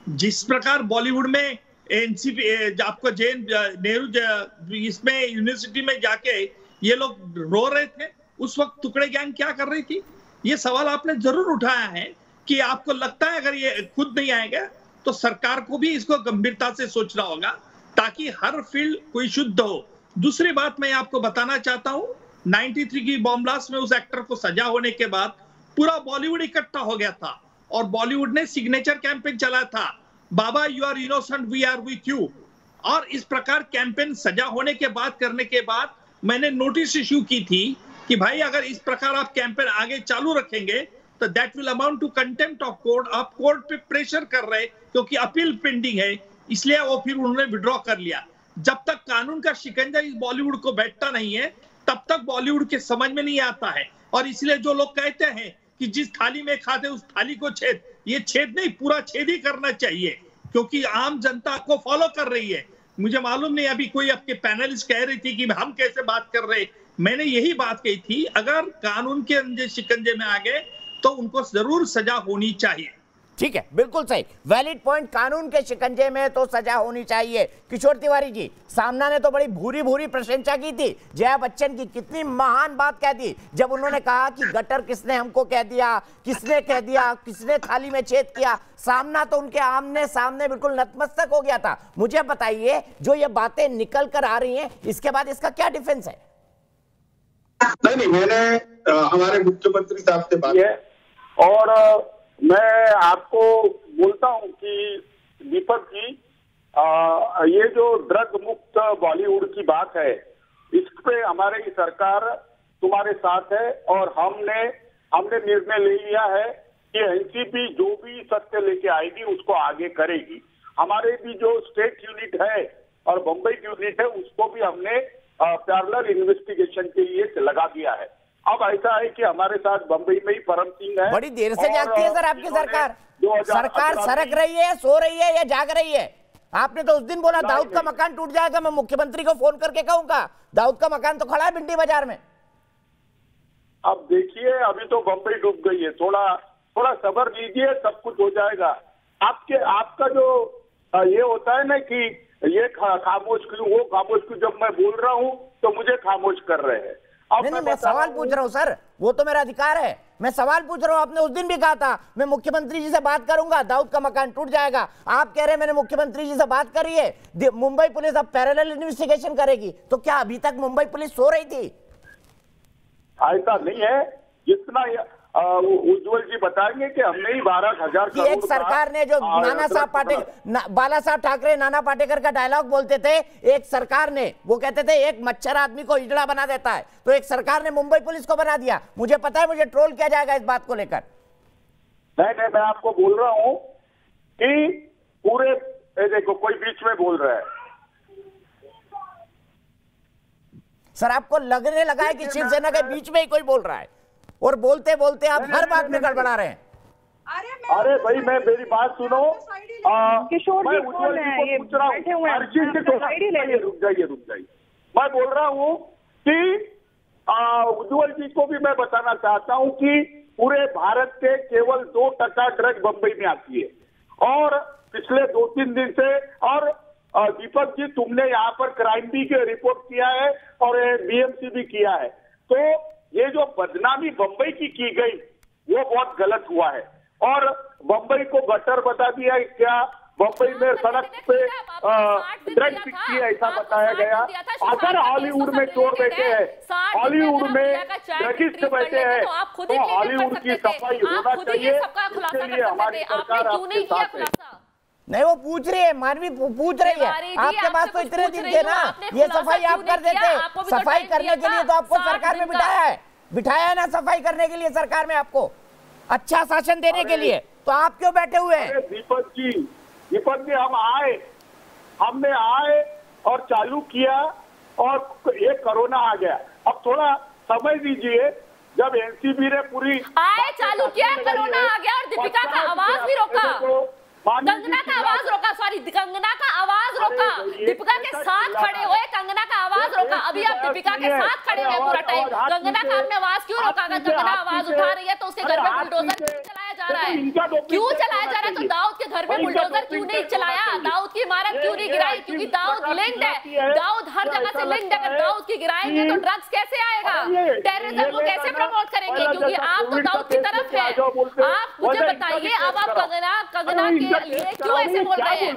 जिस प्रकार बॉलीवुड में एनसीपी आपको जैन नेहरू इसमें यूनिवर्सिटी में जाके ये लोग रो रहे थे, उस वक्त टुकड़े गैंग क्या कर रही थी? ये सवाल आपने जरूर उठाया है कि आपको लगता है अगर ये खुद नहीं आएगा तो सरकार को भी इसको गंभीरता से सोचना होगा, ताकि हर फील्ड कोई शुद्ध हो। दूसरी बात मैं आपको बताना चाहता हूं, 93 की बॉम्ब ब्लास्ट में उस एक्टर को सजा होने के बाद पूरा बॉलीवुड इकट्ठा हो गया था और बॉलीवुड ने सिग्नेचर कैंपेन चलाया था, Baba you are innocent, we are with you. और इस प्रकार कैंपेन सजा होने के बाद करने के बाद मैंने नोटिस इश्यू की थी कि भाई अगर इस प्रकार आप कैंपेन आगे चालू रखेंगे तो that will amount to contempt of court. आप कोर्ट पे प्रेशर कर रहे क्योंकि अपील पेंडिंग है, इसलिए वो फिर उन्होंने विड्रॉ कर लिया। जब तक कानून का शिकंजा इस बॉलीवुड को बैठता नहीं है तब तक बॉलीवुड के समझ में नहीं आता है। और इसलिए जो लोग कहते हैं कि जिस थाली में खाते उस थाली को छेद, ये छेद नहीं, पूरा छेद ही करना चाहिए, क्योंकि आम जनता को फॉलो कर रही है। मुझे मालूम नहीं, अभी कोई आपके पैनलिस्ट कह रही थी कि हम कैसे बात कर रहे, मैंने यही बात कही थी, अगर कानून के शिकंजे में आ गए तो उनको जरूर सजा होनी चाहिए। ठीक है, बिल्कुल सही, वैलिड पॉइंट, कानून के शिकंजे में तो सजा होनी चाहिए। किशोर तिवारी जी, सामना ने तो बड़ी भूरी भूरी प्रशंसा की थी जया बच्चन की, कितनी महान बात कह दी जब उन्होंने कहा कि गटर किसने हमको कह दिया, किसने कह दिया, किसने थाली में छेद किया। सामना तो उनके आमने सामने बिल्कुल नतमस्तक हो गया था। मुझे बताइए, जो ये बातें निकल कर आ रही हैं, इसके बाद इसका क्या डिफेंस है? नहीं, मैंने हमारे मुख्यमंत्री साहब से बात है और मैं आपको बोलता हूं कि दीपक जी, ये जो ड्रग मुक्त बॉलीवुड की बात है, इस पे हमारी सरकार तुम्हारे साथ है और हमने निर्णय ले लिया है कि एनसीपी जो भी सत्य लेके आएगी उसको आगे करेगी। हमारे भी जो स्टेट यूनिट है और बम्बई यूनिट है उसको भी हमने पैरेलल इन्वेस्टिगेशन के लिए लगा दिया है। अब ऐसा है कि हमारे साथ बम्बई में ही परम सिंह है। बड़ी देर से जागती है सर आपकी सरकार। सरकार सरक रही है, सो रही है या जाग रही है? आपने तो उस दिन बोला दाऊद का मकान टूट जाएगा, मैं मुख्यमंत्री को फोन करके कहूंगा। दाऊद का मकान तो खड़ा है भिंडी बाजार में। अब देखिए अभी तो बम्बई डूब गई है, थोड़ा सब्र लीजिए, सब कुछ हो जाएगा। आपका जो ये होता है ना कि ये खामोश क्यों, वो खामोश क्यों, जब मैं बोल रहा हूँ तो मुझे खामोश कर रहे हैं। नहीं, मैं सवाल पूछ रहा हूँ सर, वो तो मेरा अधिकार है, मैं सवाल पूछ रहा हूँ। आपने उस दिन भी कहा था मैं मुख्यमंत्री जी से बात करूंगा, दाऊद का मकान टूट जाएगा। आप कह रहे हैं मैंने मुख्यमंत्री जी से बात करी है। मुंबई पुलिस अब पैरेलल इन्वेस्टिगेशन करेगी, तो क्या अभी तक मुंबई पुलिस सो रही थी? ऐसा नहीं है, जितना उज्जवल जी बताएंगे कि हमने ही 12,000 करोड़ एक सरकार ने जो नाना साहब पाटेकर, बाला साहब ठाकरे नाना पाटेकर का डायलॉग बोलते थे, एक सरकार ने, वो कहते थे एक मच्छर आदमी को हिजड़ा बना देता है, तो एक सरकार ने मुंबई पुलिस को बना दिया। मुझे पता है मुझे ट्रोल किया जाएगा इस बात को लेकर। नहीं, मैं आपको बोल रहा हूँ कि पूरे देखो कोई बीच में बोल रहा है। सर आपको लगने लगा है कि शिवसेना के बीच में ही कोई बोल रहा है, और बोलते बोलते आप हर बात में गड़बड़ा रहे हैं। अरे भाई मैं मेरी बात सुनो, किशोर मैं जी उज्जवल जी को पूछ रहा हूँ, रुक जाइए। मैं बोल रहा हूँ कि उज्जवल जी को भी मैं बताना चाहता हूँ कि पूरे भारत के केवल 2% ड्रग बम्बई में आती है, और पिछले 2-3 दिन से, और दीपक जी तुमने यहाँ पर क्राइम भी के रिपोर्ट किया है और बीएमसी भी किया है, तो ये जो बदनामी बम्बई की गई वो बहुत गलत हुआ है। और बम्बई को गटर बता दिया क्या, बम्बई में सड़क पे ड्रग बिकती है ऐसा बताया गया। अगर हॉलीवुड में चोर बैठे हैं, हॉलीवुड में ड्रगिस्ट बैठे हैं, तो हॉलीवुड की सफाई होना चाहिए। इसके लिए हमारी सरकार आपके साथ है। नहीं, वो पूछ रही है, मानवी पूछ रही है, आपके पास तो इतने दिन थे ना, ये सफाई आप कर देते। सफाई करने के लिए तो आपको सरकार में बिठाया है ना, सफाई करने के लिए सरकार में, आपको अच्छा शासन देने के लिए, तो आप क्यों बैठे हुए हैं? दीपक जी हमने आए और चालू किया और ये कोरोना आ गया। अब थोड़ा समझ दीजिए, जब एनसीबी ने पूरी आए चालू किया, कोरोना आ गया और दीपिका का आवाज भी रोका, कंगना का आवाज रोका, सॉरी कंगना का आवाज रोका, दीपिका के साथ खड़े हुए कंगना का आवाज रोका। अभी आप दीपिका के साथ खड़े हुए पूरा टाइम, कंगना का आपने आवाज क्यों रोका? अगर कंगना आवाज उठा रही है तो उसके घर में बुलडोजर चलाया जा रहा है, क्यों चलाया जा रहा है? तो दाऊद के घर में बुलडोजर क्यों नहीं चलाया? दाऊद की इमारत क्यों नहीं गिराई? क्योंकि दाऊद लिंक्ड है, दाऊद हर जगह से लिंक्ड है। अगर दाऊद की गिराएंगे तो ड्रग्स कैसे आएगा, टेररिज्म को कैसे प्रमोट करेंगे? क्योंकि आप तो दाऊद की तरफ है। आप मुझे बताइए, अब आप कंगना के लिए क्यों ऐसे बोल रहे हैं?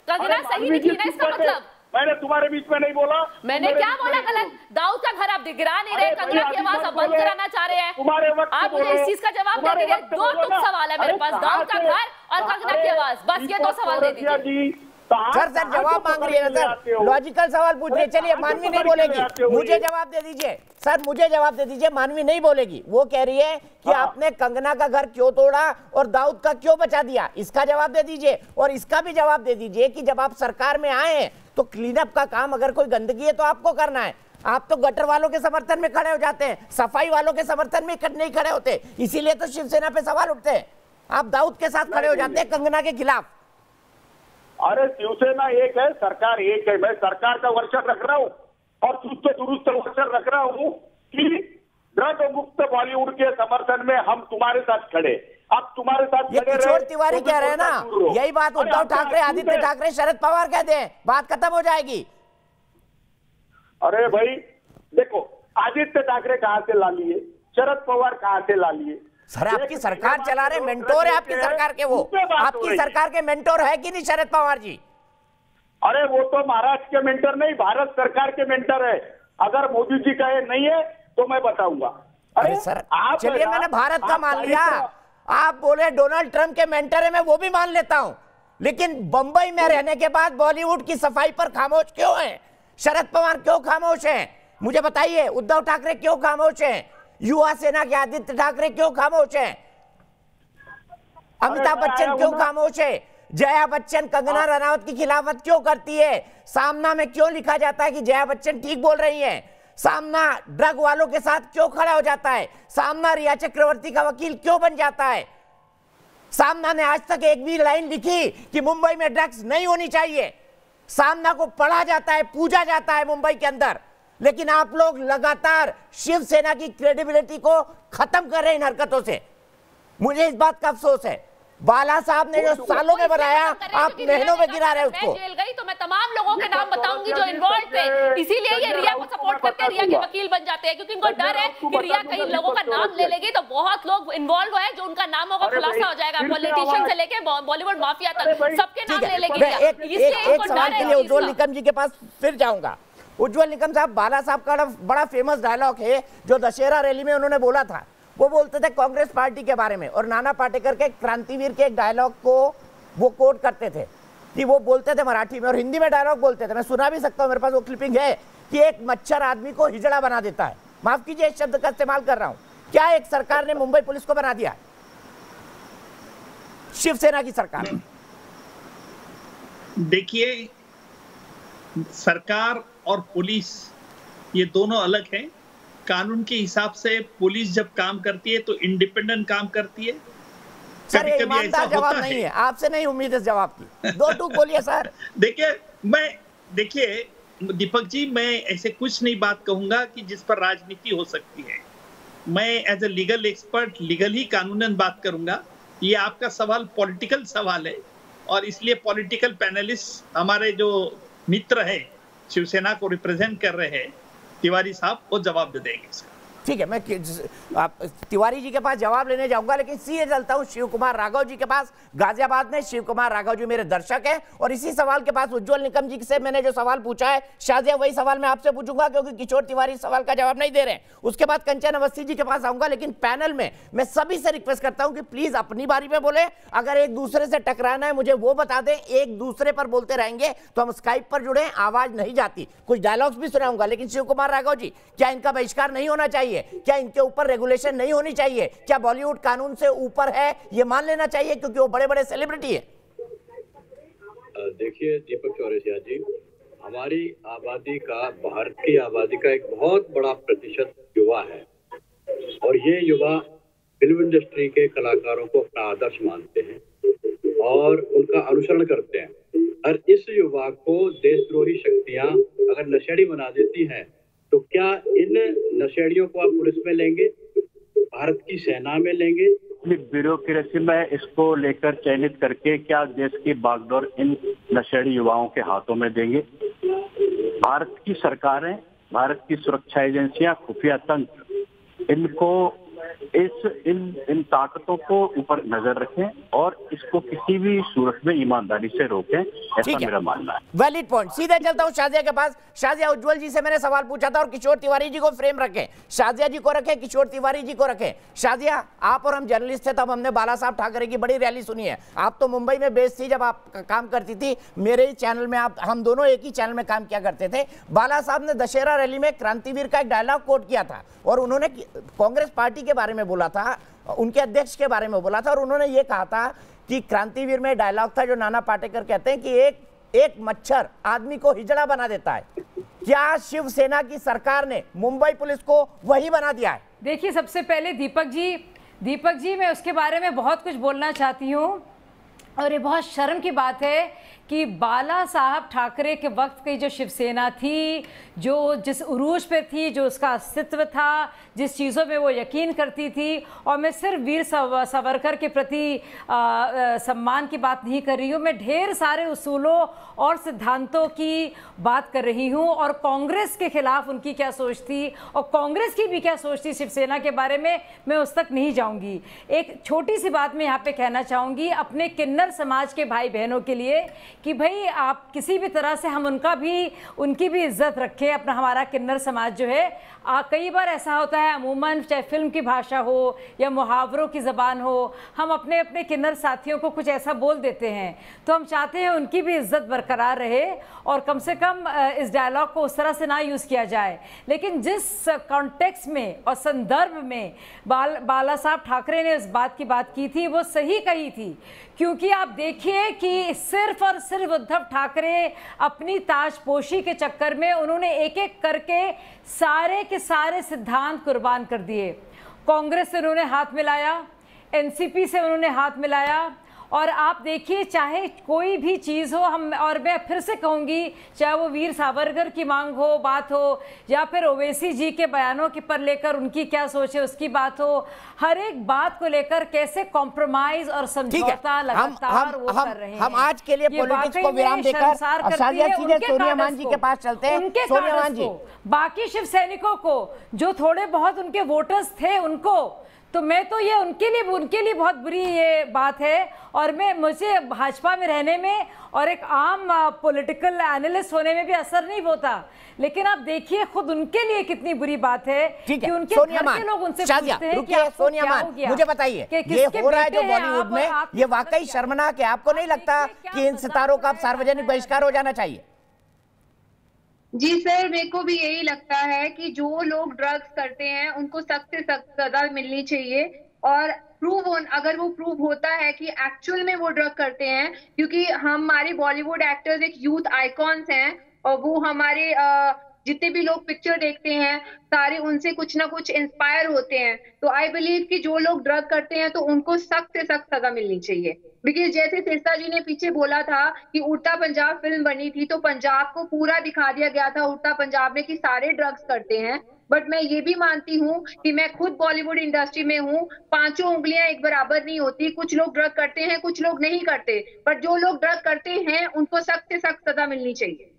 कंगना सही नहीं थी ना, इसका मतलब? मैंने तुम्हारे बीच में नहीं बोला। मैंने क्या बोला गलत? दाऊद का घर आप गिरा नहीं रहे, कंगना की आवाज आप बंद कराना चाह रहे हैं। आप मुझे इस चीज का जवाब दे दीजिए। 2 टुक सवाल है मेरे पास, दाऊद का घर और कंगना की आवाज, बस ये 2 सवाल दे दीजिए। सर जवाब मांग रही है ना सर, लॉजिकल सवाल पूछ रही है। चलिए मानवी नहीं बोलेगी, मुझे जवाब दे दीजिए सर, मुझे जवाब दे दीजिए। मानवी नहीं बोलेगी, वो कह रही है कि आपने कंगना का घर क्यों तोड़ा और दाऊद का क्यों बचा दिया, इसका जवाब दे दीजिए। और इसका भी जवाब दे दीजिए कि जब आप सरकार में आए हैं तो क्लीन अप का काम, अगर कोई गंदगी है तो आपको करना है। आप तो गटर वालों के समर्थन में खड़े हो जाते हैं, सफाई वालों के समर्थन में नहीं खड़े होते, इसीलिए तो शिवसेना पे सवाल उठते हैं। आप दाऊद के साथ खड़े हो जाते हैं कंगना के खिलाफ। अरे शिवसेना एक है, सरकार एक है। मैं सरकार का वर्चस्व रख रहा हूँ और चुस्त दुरुस्त वर्चस्व रख रहा हूँ कि ड्रग मुक्त बॉलीवुड के समर्थन में हम तुम्हारे साथ खड़े। अब तुम्हारे साथ ये किशोर तिवारी कह रहे हैं ना, यही बात उद्धव ठाकरे, आदित्य ठाकरे, शरद पवार कहते हैं, बात खत्म हो जाएगी। अरे भाई देखो, आदित्य ठाकरे कहाँ से ला लिए, शरद पवार कहाँ से ला लिए? सर आपकी सरकार चला रहे, मेंटोर है आपकी सरकार के, वो आपकी सरकार के मेंटोर है कि नहीं शरद पवार जी? अरे वो तो महाराष्ट्र के मेंटर नहीं, भारत सरकार के मेंटर है। अगर मोदी जी कहे नहीं है तो मैं बताऊंगा। अरे सर चलिए, मैंने भारत का मान लिया, आप बोले डोनाल्ड ट्रंप के मेंटर है, मैं वो भी मान लेता हूं, लेकिन बंबई में रहने के बाद बॉलीवुड की सफाई पर खामोश क्यों है? शरद पवार क्यों खामोश हैं? मुझे बताइए, उद्धव ठाकरे क्यों खामोश हैं? युवा सेना के आदित्य ठाकरे क्यों खामोश हैं? अमिताभ बच्चन क्यों खामोश है? जया बच्चन कंगना रनावत की खिलाफत क्यों करती है? सामना में क्यों लिखा जाता है कि जया बच्चन ठीक बोल रही हैं? सामना ड्रग वालों के साथ क्यों खड़ा हो जाता है? सामना रिया चक्रवर्ती का वकील क्यों बन जाता है? सामना ने आज तक एक भी लाइन लिखी कि मुंबई में ड्रग्स नहीं होनी चाहिए? सामना को पढ़ा जाता है, पूजा जाता है मुंबई के अंदर, लेकिन आप लोग लगातार शिवसेना की क्रेडिबिलिटी को खत्म कर रहे हैं इन हरकतों से। मुझे इस बात का अफसोस है। बाला साहब ने जो सालों में बनाया, आप महीनों में गिरा रहे हैं उसको। मैं जेल गई तो मैं तमाम लोगों के नाम बताऊंगी जो इन्वॉल्व थे, इसीलिए ये रिया को सपोर्ट करते हैं, रिया के वकील बन जाते हैं, क्योंकि इनको डर है कि रिया कई लोगों का नाम ले लेगी तो बहुत लोग इन्वॉल्व है जो उनका नाम होगा खुलासा हो जाएगा, पॉलिटिशियन से लेके बॉलीवुड माफिया तक सबके नाम ले लेगी। एक सवाल के लिए उज्ज्वल निकम जी के पास फिर जाऊंगा। उज्ज्वल निकम साहब, बाला साहब का बड़ा फेमस डायलॉग है जो दशहरा रैली में उन्होंने बोला था। वो बोलते थे कांग्रेस पार्टी के बारे में, और नाना पाटेकर के क्रांतिवीर के एक डायलॉग को वो कोट करते थे कि वो बोलते थे मराठी में और हिंदी में डायलॉग बोलते थे। मैं सुना भी सकता हूँ, मेरे पास वो क्लिपिंग है कि एक मच्छर आदमी को हिजड़ा बना देता है। माफ कीजिए इस शब्द का इस्तेमाल कर रहा हूं। क्या एक सरकार ने मुंबई पुलिस को बना दिया? शिवसेना की सरकार। देखिए, सरकार और पुलिस ये दोनों अलग हैं। कानून के हिसाब से पुलिस जब काम करती है तो इंडिपेंडेंट काम करती है। सर ये ईमानदार जवाब नहीं है, आपसे नहीं उम्मीद इस जवाब की। दो टूक बोलिए सर। देखिए दीपक जी, मैं ऐसे कुछ नहीं बात कहूंगा कि जिस पर राजनीति हो सकती है। मैं as a legal expert legal ही कानूनन बात करूंगा। ये आपका सवाल पॉलिटिकल सवाल है और इसलिए पॉलिटिकल पैनलिस्ट हमारे जो मित्र हैं, शिवसेना को रिप्रेजेंट कर रहे हैं, तिवारी साहब, वो जवाब दे देंगे इसका। ठीक है, मैं तिवारी जी के पास जवाब लेने जाऊंगा, लेकिन सीधे चलता हूं शिव कुमार राघव जी के पास, गाजियाबाद में। शिव कुमार राघव जी मेरे दर्शक हैं और इसी सवाल के पास उज्ज्वल निकम जी से मैंने जो सवाल पूछा है, शाजिया वही सवाल मैं आपसे पूछूंगा, क्योंकि किशोर तिवारी सवाल का जवाब नहीं दे रहे हैं। उसके बाद कंचन अवस्थी जी के पास आऊंगा, लेकिन पैनल में मैं सभी से रिक्वेस्ट करता हूं कि प्लीज अपनी बारी में बोले। अगर एक दूसरे से टकराना है मुझे वो बता दें। एक दूसरे पर बोलते रहेंगे तो हम स्काइप पर जुड़े, आवाज नहीं जाती। कुछ डायलॉग्स भी सुनाऊंगा, लेकिन शिव कुमार राघव जी, क्या इनका बहिष्कार नहीं होना चाहिए? क्या इनके ऊपर रेगुलेशन नहीं होनी चाहिए? क्या बॉलीवुड कानून से ऊपर है ये मान लेना चाहिए क्योंकि वो बड़े बड़े सेलिब्रिटी है? देखिए दीपक चौरसिया जी, हमारी आबादी का, भारत की आबादी का एक बहुत बड़ा प्रतिशत युवा है और ये युवा फिल्म इंडस्ट्री के कलाकारों को अपना आदर्श मानते हैं और उनका अनुसरण करते हैं। और इस युवा को देशद्रोही शक्तियां अगर नशेड़ी बना देती हैं तो क्या इन नशेड़ियों को आप पुलिस में लेंगे, भारत की सेना में लेंगे? ब्यूरोक्रेसी में इसको लेकर चयनित करके क्या देश की बागडोर इन नशेड़ी युवाओं के हाथों में देंगे? भारत की सरकारें, भारत की सुरक्षा एजेंसियां, खुफिया तंत्र इनको इन ताकतों को ऊपर नजर रखें और इसको किसी भी सूरत में ईमानदारी से रोकें, ऐसा मेरा मानना है। Valid point. सीधे चलता हूं शाजिया के पास। शाजिया, उज्ज्वल जी से मैंने सवाल पूछा था और किशोर तिवारी जी को फ्रेम रखें। शाजिया जी को रखें, किशोर तिवारी जी को रखें। शाजिया, आप और हम जर्नलिस्ट थे, तब हमने बाला साहब ठाकरे की बड़ी रैली सुनी है। आप तो मुंबई में बेस्ड थी जब आप काम करती थी, मेरे चैनल में हम दोनों एक ही चैनल में काम किया करते थे। बाला साहब ने दशहरा रैली में क्रांतिवीर का एक डायलॉग कोट किया था और उन्होंने कांग्रेस पार्टी के बारे में बोला था, उनके अध्यक्ष के बारे में बोला था और उन्होंने ये कहा था कि क्रांतिवीर में डायलॉग था जो नाना पाटेकर कहते हैं कि एक मच्छर आदमी को हिजड़ा बना देता है। क्या शिवसेना की सरकार ने मुंबई पुलिस को वही बना दिया है? देखिए, सबसे पहले दीपक जी मैं उसके बारे में बहुत कुछ बोलना चाहती हूँ और ये बहुत शर्म की बात है कि बाला साहब ठाकरे के वक्त की जो शिवसेना थी, जो जिस उरूज पे थी, जो उसका अस्तित्व था, जिस चीज़ों में वो यकीन करती थी, और मैं सिर्फ वीर सावरकर के प्रति सम्मान की बात नहीं कर रही हूँ, मैं ढेर सारे उसूलों और सिद्धांतों की बात कर रही हूँ और कांग्रेस के खिलाफ उनकी क्या सोच थी और कांग्रेस की भी क्या सोच थी शिवसेना के बारे में, मैं उस तक नहीं जाऊँगी। एक छोटी सी बात मैं यहाँ पे कहना चाहूँगी अपने किन्नर समाज के भाई बहनों के लिए कि भाई आप किसी भी तरह से हम उनकी भी इज्जत रखें। अपना हमारा किन्नर समाज जो है, कई बार ऐसा होता है अमूमन चाहे फिल्म की भाषा हो या मुहावरों की ज़बान हो, हम अपने अपने किन्नर साथियों को कुछ ऐसा बोल देते हैं, तो हम चाहते हैं उनकी भी इज्जत बरकरार रहे और कम से कम इस डायलॉग को उस तरह से ना यूज़ किया जाए। लेकिन जिस कॉन्टेक्स्ट में और संदर्भ में बाला साहब ठाकरे ने इस बात की बात की थी वो सही कही थी, क्योंकि आप देखिए कि सिर्फ और सिर्फ उद्धव ठाकरे अपनी ताजपोशी के चक्कर में उन्होंने एक एक करके सारे के सारे सिद्धांत कुर्बान कर दिए। कांग्रेस से उन्होंने हाथ मिलाया, एनसीपी से उन्होंने हाथ मिलाया, और आप देखिए चाहे कोई भी चीज़ हो, हम और मैं फिर से कहूँगी, चाहे वो वीर सावरकर की मांग हो, बात हो, या फिर ओवैसी जी के बयानों के पर लेकर उनकी क्या सोच है उसकी बात हो, हर एक बात को लेकर कैसे कॉम्प्रोमाइज और समझौता लगातार वो कर रहे हैं। हम आज के लिए पॉलिटिक्स को विराम देकर सीधे सोनिया मान जी के पास चलते हैं। सोनिया मान जी, बाकी शिव सैनिकों को जो थोड़े बहुत उनके वोटर्स थे उनको, तो मैं तो ये उनके लिए बहुत बुरी ये बात है। और मुझे भाजपा में रहने में और एक आम पॉलिटिकल एनालिस्ट होने में भी असर नहीं होता, लेकिन आप देखिए खुद उनके लिए कितनी बुरी बात है कि उनके घर के लोग उनसे पूछते हैं कि आपको क्या हो गया। मुझे बताइए, ये हो रहा है जो बॉलीवुड में, ये वाकई शर्मनाक है। आपको नहीं लगता कि इन सितारों का सार्वजनिक बहिष्कार हो जाना चाहिए? जी सर, मेरे को भी यही लगता है कि जो लोग ड्रग्स करते हैं उनको सख्त से सख्त सजा मिलनी चाहिए, और अगर वो प्रूव होता है कि एक्चुअल में वो ड्रग करते हैं, क्योंकि हमारे बॉलीवुड एक्टर्स एक यूथ आइकॉन्स हैं और वो हमारे जितने भी लोग पिक्चर देखते हैं सारे उनसे कुछ ना कुछ इंस्पायर होते हैं। तो आई बिलीव कि जो लोग ड्रग करते हैं तो उनको सख्त से सख्त सजा मिलनी चाहिए। बिकॉज जैसे सिरसा जी ने पीछे बोला था कि उड़ता पंजाब फिल्म बनी थी तो पंजाब को पूरा दिखा दिया गया था उड़ता पंजाब में कि सारे ड्रग्स करते हैं, बट मैं ये भी मानती हूँ कि मैं खुद बॉलीवुड इंडस्ट्री में हूँ, पांचों उंगलियां एक बराबर नहीं होती, कुछ लोग ड्रग करते हैं कुछ लोग नहीं करते, पर जो लोग ड्रग करते हैं उनको सख्त से सख्त सजा मिलनी चाहिए।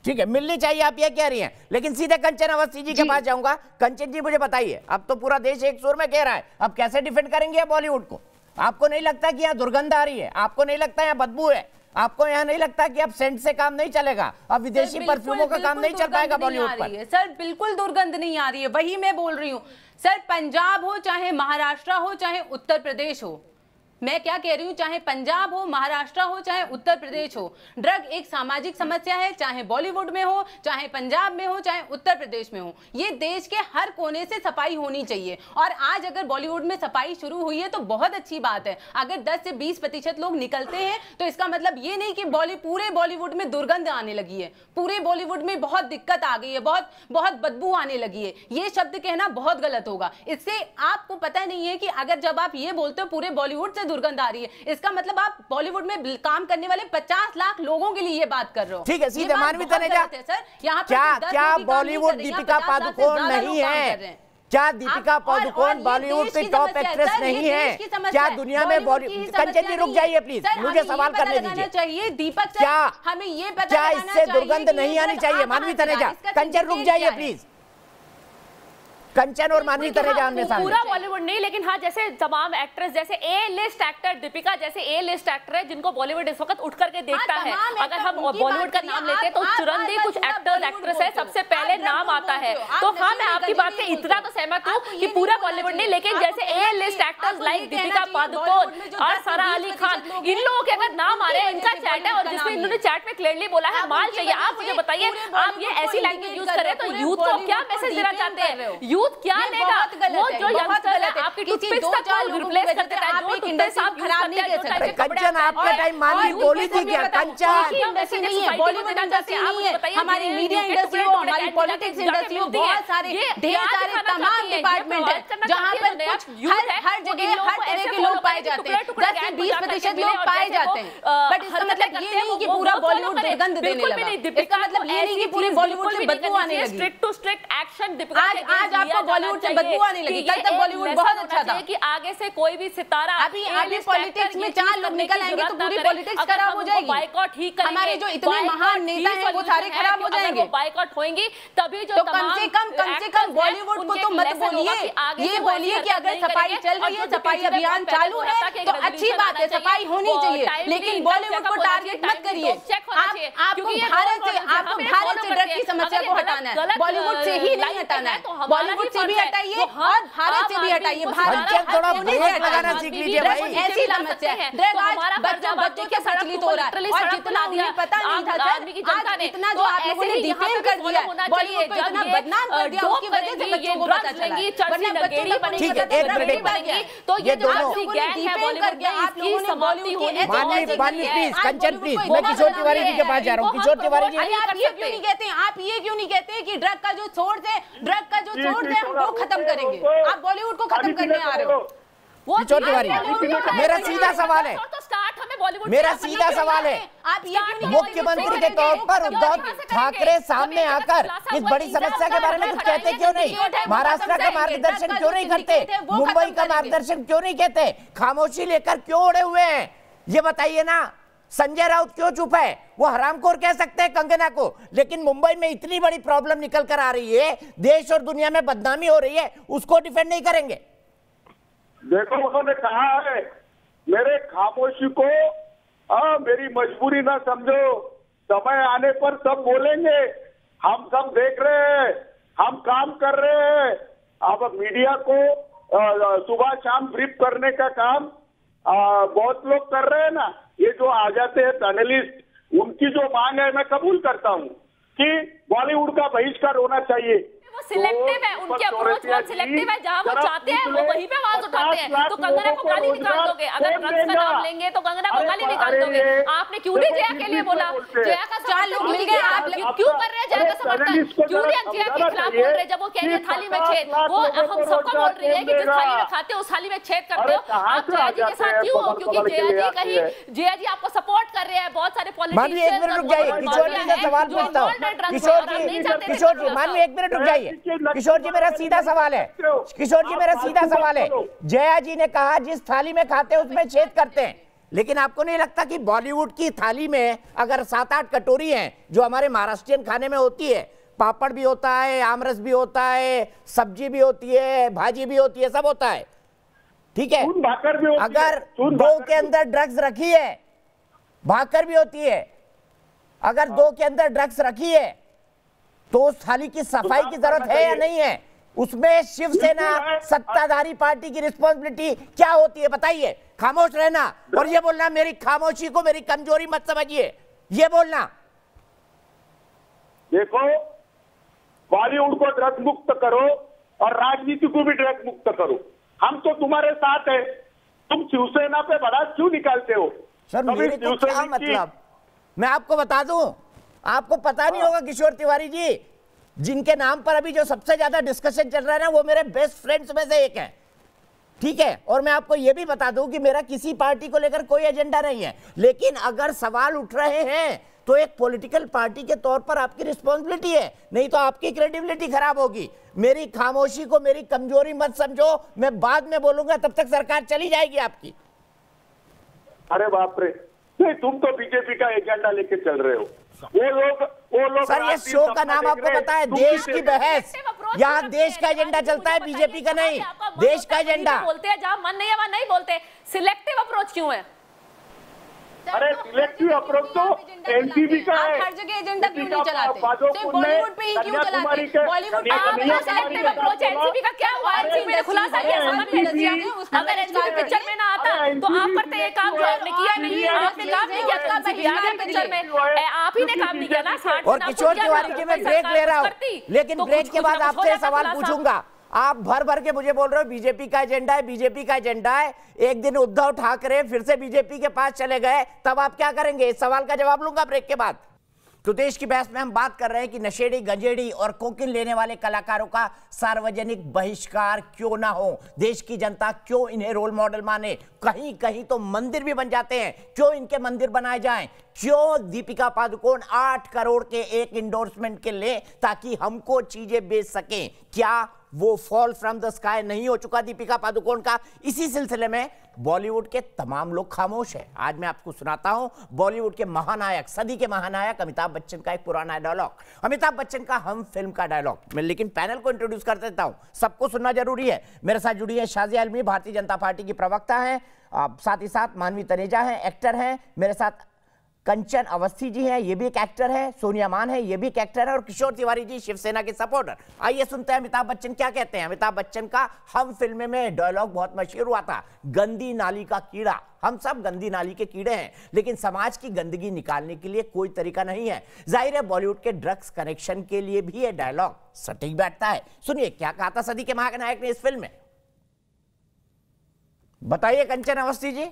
ठीक है, मिलनी चाहिए, आप ये कह रही हैं। लेकिन सीधे कंचन अवस्थी जी के पास जाऊंगा। कंचन जी, मुझे बताइए, अब तो पूरा देश एक सुर में कह रहा है, अब कैसे डिफेंड करेंगे बॉलीवुड को? आपको नहीं लगता कि यहाँ दुर्गंध आ रही है? आपको नहीं लगता यहाँ बदबू है? आपको यहाँ नहीं लगता कि अब सेंट से काम नहीं चलेगा, अब विदेशी परफ्यूमों का काम नहीं चल पाएगा बॉलीवुड पर? सर बिल्कुल दुर्गंध नहीं आ रही है, वही मैं बोल रही हूँ सर। पंजाब हो चाहे महाराष्ट्र हो चाहे उत्तर प्रदेश हो, मैं क्या कह रही हूँ, चाहे पंजाब हो महाराष्ट्र हो चाहे उत्तर प्रदेश हो, ड्रग एक सामाजिक समस्या है, चाहे बॉलीवुड में हो चाहे पंजाब में हो चाहे उत्तर प्रदेश में हो। ये देश के हर कोने से सफाई होनी चाहिए, और आज अगर बॉलीवुड में सफाई शुरू हुई है तो बहुत अच्छी बात है। अगर 10 से 20% लोग निकलते हैं तो इसका मतलब ये नहीं कि पूरे बॉलीवुड में दुर्गंध आने लगी है, पूरे बॉलीवुड में बहुत दिक्कत आ गई है, बहुत बदबू आने लगी है। ये शब्द कहना बहुत गलत होगा। इससे आपको पता नहीं है कि अगर जब आप ये बोलते हो पूरे बॉलीवुड से दुर्गंध आ रही है, इसका मतलब आप बॉलीवुड में काम करने वाले 50 लाख लोगों के लिए ये बात कर रहे हो। ठीक है, सीधे मानवी तनेजा, क्या बॉलीवुड दीपिका पादुकोण नहीं है? क्या दीपिका पादुकोण बॉलीवुड की टॉप एक्ट्रेस नहीं है? क्या दुनिया में बॉलीवुड? कंचन जी रुक जाइए प्लीज, मुझे सवाल करने दीजिए। दीपक, क्या हमें ये पता क्या इससे दुर्गंध नहीं आनी चाहिए? मानवी तनेजा, कंचन रुक जाइए प्लीज। कंचन और मानवी तनेजा आमने सामने। पूरा बॉलीवुड नहीं, लेकिन हाँ जैसे तमाम एक्ट्रेस, जैसे ए लिस्ट एक्टर दीपिका जैसे ए लिस्ट एक्टर है जिनको बॉलीवुड इस वक्त उठ करके देखता है। अगर हम बॉलीवुड का नाम लेते हैं तो तुरंत ही कुछ एक्टर्स एक्ट्रेस है सबसे पहले नाम आता है। तो हाँ, मैं आपकी बात से इतना तो सहमत हूँ कि पूरा बॉलीवुड नहीं, लेकिन जैसे A list actors like Deepika Padukone और सारा अली खान, इन लोगों के अगर नाम आ रहे हैं, इनका चैट है और जिसमें इन्होंने चैट में क्लियरली बोला है माल चाहिए। आप मुझे बताइए, आप ये ऐसी लैंग्वेज यूज कर रहे हैं तो यूथ को क्या मैसेज देना चाहते हैं? क्या लेगा वो जो यंगस्टर है? आपकी टूथपिक को रिप्लेस कर देता है, जो एक इंडस्ट्री आप खराब नहीं कर सकते। कंचन, आपका टाइम मानवी बोली थी क्या? कंचन इंडस्ट्री नहीं है, बॉलीवुड इंडस्ट्री नहीं है, हमारी मीडिया इंडस्ट्री हो, हमारी पॉलिटिक्स इंडस्ट्री हो, बहुत सारे ढेर सारे तमाम डिपार्टमेंट है जहाँ पर हर जगह हर तरह के लोग पाए जाते हैं। 10 से 20% लोग पाए जाते हैं, बट इसका मतलब ये नहीं कि पूरा बॉलीवुड दुर्गंध देने लगा। इसका मतलब ये नहीं कि पूरी बॉलीवुड में बदबू आने लगी। स्ट्रिक्ट टू स्ट्रिक्ट एक्शन आज आपको बॉलीवुड से बदबू आने लगी? कल तक बॉलीवुड बहुत अच्छा था कि आगे से कोई भी सितारा अभी पॉलिटिक्स में 4 लोग निकल आएंगे तो पूरी पॉलिटिक्स खराब हो जाएगी। बाइकॉट ही करेंगे, हमारे जो इतने महान नेता हैं वो सारे खराब हो जाएंगे। बाइकॉट होंगी तभी जो कम से कम बॉलीवुड को तो मत बोलिए, ये बोलिए कि अगर सफाई चल रही है, सफाई अभियान चालू है तो अच्छी बात है, सफाई होनी चाहिए, लेकिन बॉलीवुड को टारगेट मत करिए। आपको भारत से ड्रग की समस्या को हटाना है, बॉलीवुड से ही नहीं हटाना है। बॉलीवुड से भी हटाइए और भारत से भी हटाइए। भारत थोड़ा ब्रेक लगाना सीख लीजिए भाई। ऐसी समस्या है, ड्रग आज बच्चों के प्रचलित हो रहा है और जितना उन्हें पता नहीं था आज इतना जो आप लोगों ने डिफेम कर दिया, बॉलीवुड को इतना बदनाम कर दिया, उसकी वजह से बच्चों को पता चला है। वरना बच्चों तक नहीं पता था ड्रग बनेगी। तो ये जो आप लोगों ने डिफेम करके आप लोगों ने बॉलीवुड को माननीय प्लीज कंचन प्लीज, मैं किशोर तिवारी जी के पास जा रहा हूँ। किशोर तिवारी जी, आप ये क्यों नहीं कहते हैं, आप ये क्यों नहीं कहते हैं कि ड्रग का जो सोर्स है हम वो खत्म करेंगे? आप बॉलीवुड को खत्म करने आ रहे हो। किशोर तिवारी, मेरा सीधा सवाल है, मेरा सीधा सवाल है, मुख्यमंत्री के तौर पर उद्धव ठाकरे सामने आकर इस बड़ी समस्या के बारे में कुछ कहते क्यों नहीं? महाराष्ट्र का मार्गदर्शन क्यों नहीं करते? मुंबई का मार्गदर्शन क्यों नहीं कहते? खामोशी लेकर क्यों उड़े हुए हैं? ये बताइए ना। संजय राउत क्यों चुप है? वो हरामखोर कह सकते हैं कंगना को, लेकिन मुंबई में इतनी बड़ी प्रॉब्लम निकल कर आ रही है, देश और दुनिया में बदनामी हो रही है, उसको डिफेंड नहीं करेंगे? देखो, उन्होंने कहा है मेरे खामोशी को मेरी मजबूरी ना समझो, समय आने पर सब बोलेंगे, हम सब देख रहे हैं, हम काम कर रहे हैं। अब मीडिया को सुबह शाम ब्रीफ करने का काम बहुत लोग कर रहे हैं ना। ये जो आ जाते हैं पैनलिस्ट, उनकी जो मांग है मैं कबूल करता हूँ कि बॉलीवुड का बहिष्कार होना चाहिए। सिलेक्टिव है, उनकी अप्रोच बहुत सिलेक्टिव है, जहां वो चाहते हैं वो वहीं पे आवाज उठाते हैं। तो कंगना को गाली निकाल दोगे, अगर ड्रग्स का नाम लेंगे तो कंगना को गाली निकाल दोगे। आपने क्यों नहीं जया के लिए बोला? जया का 4 लोग मिल गए, आप क्यों कर रहे हैं जया का समर्थन? क्यों नहीं जया के खिलाफ बोल रहे जब वो कह रही है थाली में छेद? वो हम सबको बोल रही है कि जिस थाली में खाते हो उस थाली में छेद करते हो। आप जया जी के साथ क्यों हो? क्योंकि जया जी कहीं जया जी आपको सपोर्ट कर रहे हैं। बहुत सारे पॉलिटिशियन, एक मिनट रुक जाइए, किशोर जी से सवाल पूछता हूँ। किशोर जी माननीय, एक मिनट रुक जाइए। किशोर जी मेरा सीधा सवाल है, किशोर जी मेरा सीधा सवाल है। जया जी ने कहा जिस थाली में खाते हैं उसमें छेद करते हैं, लेकिन आपको नहीं लगता कि बॉलीवुड की थाली में अगर 7-8 कटोरी हैं जो हमारे महाराष्ट्रियन खाने में होती है, पापड़ भी होता है, आमरस भी होता है, सब्जी भी होती है, भाजी भी होती है, सब होता है, ठीक है? अगर 2 के अंदर ड्रग्स रखी है, भाकर भी होती है, अगर 2 के अंदर ड्रग्स रखी है तो उस थाली की सफाई की जरूरत है या नहीं है? उसमें शिवसेना सत्ताधारी पार्टी की रिस्पॉन्सिबिलिटी क्या होती है बताइए? खामोश रहना और ये बोलना मेरी खामोशी को मेरी कमजोरी मत समझिए, ये बोलना। देखो, बॉलीवुड को ड्रग मुक्त करो और राजनीति को भी ड्रग मुक्त करो। हम तो तुम्हारे साथ है, तुम शिवसेना पे भड़ास क्यों निकालते हो? सर मेरे को क्या मतलब, मैं आपको बता दूं, आपको पता नहीं होगा किशोर तिवारी जी, जिनके नाम पर अभी जो सबसे ज्यादा डिस्कशन चल रहा है ना, वो मेरे बेस्ट फ्रेंड्स में से एक है, ठीक है? और मैं आपको यह भी बता दूं कि मेरा किसी पार्टी को लेकर कोई एजेंडा नहीं है, लेकिन अगर सवाल उठ रहे हैं तो एक पॉलिटिकल पार्टी के तौर पर आपकी रिस्पॉन्सिबिलिटी है, नहीं तो आपकी क्रेडिबिलिटी खराब होगी। मेरी खामोशी को मेरी कमजोरी मत समझो, मैं बाद में बोलूंगा तब तक सरकार चली जाएगी आपकी। अरे बाप रे, नहीं तुम तो बीजेपी का एजेंडा लेके चल रहे हो। वो लोग सर, ये शो का नाम आपको पता है, देश की बहस। यहाँ देश का एजेंडा चलता है, बीजेपी का नहीं, देश का एजेंडा। बोलते हैं जहाँ मन नहीं है वहाँ नहीं बोलते। सिलेक्टिव अप्रोच क्यों है? अरे सिलेक्टिव अप्रोच तो एनसीबी का है। हर जगह एजेंडा क्यों नहीं चलाते? सिर्फ बॉलीवुड पे ही क्यों चलाते? बॉलीवुड सिलेक्टिव अप्रोच है। एनसीबी का क्या हुआ? एनसीबी ने खुलासा किया, अगर एनसीबी पिक्चर में ना आता तो आप करते ये काम जो आपने किया नहीं, आपने काम नहीं किया पिक्चर में, आप ही ने काम नहीं किया ना। और किशोर तिवारी जी मैं ब्रेक ले रहा हूँ, लेकिन ब्रेक के बाद आपसे सवाल पूछूंगा। आप भर भर के मुझे बोल रहे हो बीजेपी का एजेंडा है, बीजेपी का एजेंडा है। एक दिन उद्धव ठाकरे फिर से बीजेपी के पास चले गए, तब आप क्या करेंगे? इस सवाल का जवाब लूंगा ब्रेक के बाद। तो देश की बहस में हम बात कर रहे हैं कि नशेड़ी, गंजेड़ी और कोकीन लेने वाले कलाकारों का सार्वजनिक बहिष्कार क्यों ना हो? देश की जनता क्यों इन्हें रोल मॉडल माने? कहीं कहीं तो मंदिर भी बन जाते हैं, क्यों इनके मंदिर बनाए जाएं? क्यों दीपिका पादुकोण 8 करोड़ के एक इंडोर्समेंट के ले ताकि हमको चीजें बेच सकें? क्या वो फॉल फ्रॉम द स्काई नहीं हो चुका दीपिका पादुकोण का। इसी सिलसिले में बॉलीवुड के तमाम लोग खामोश हैं। आज मैं आपको सुनाता हूं बॉलीवुड के महानायक, सदी के महानायक अमिताभ बच्चन का एक पुराना डायलॉग, अमिताभ बच्चन का हम फिल्म का डायलॉग। मैं लेकिन पैनल को इंट्रोड्यूस कर देता हूं, सबको सुनना जरूरी है। मेरे साथ जुड़ी है शाजिया आलमी, भारतीय जनता पार्टी की प्रवक्ता हैं, साथ ही साथ मानवी तनेजा हैं, एक्टर हैं। मेरे साथ कंचन अवस्थी जी हैं, ये भी एक एक्टर है। सोनिया मान है, ये भी एक एक्टर है। और किशोर तिवारी जी शिवसेना के सपोर्टर। आइए सुनते हैं अमिताभ बच्चन क्या कहते हैं। अमिताभ बच्चन का हम फिल्म में डायलॉग बहुत मशहूर हुआ था, गंदी नाली का कीड़ा। हम सब गंदी नाली के कीड़े हैं, लेकिन समाज की गंदगी निकालने के लिए कोई तरीका नहीं है। जाहिर है बॉलीवुड के ड्रग्स कनेक्शन के लिए भी ये डायलॉग सटीक बैठता है। सुनिए क्या कहा था सदी के महानायक ने इस फिल्म में। बताइए कंचन अवस्थी जी,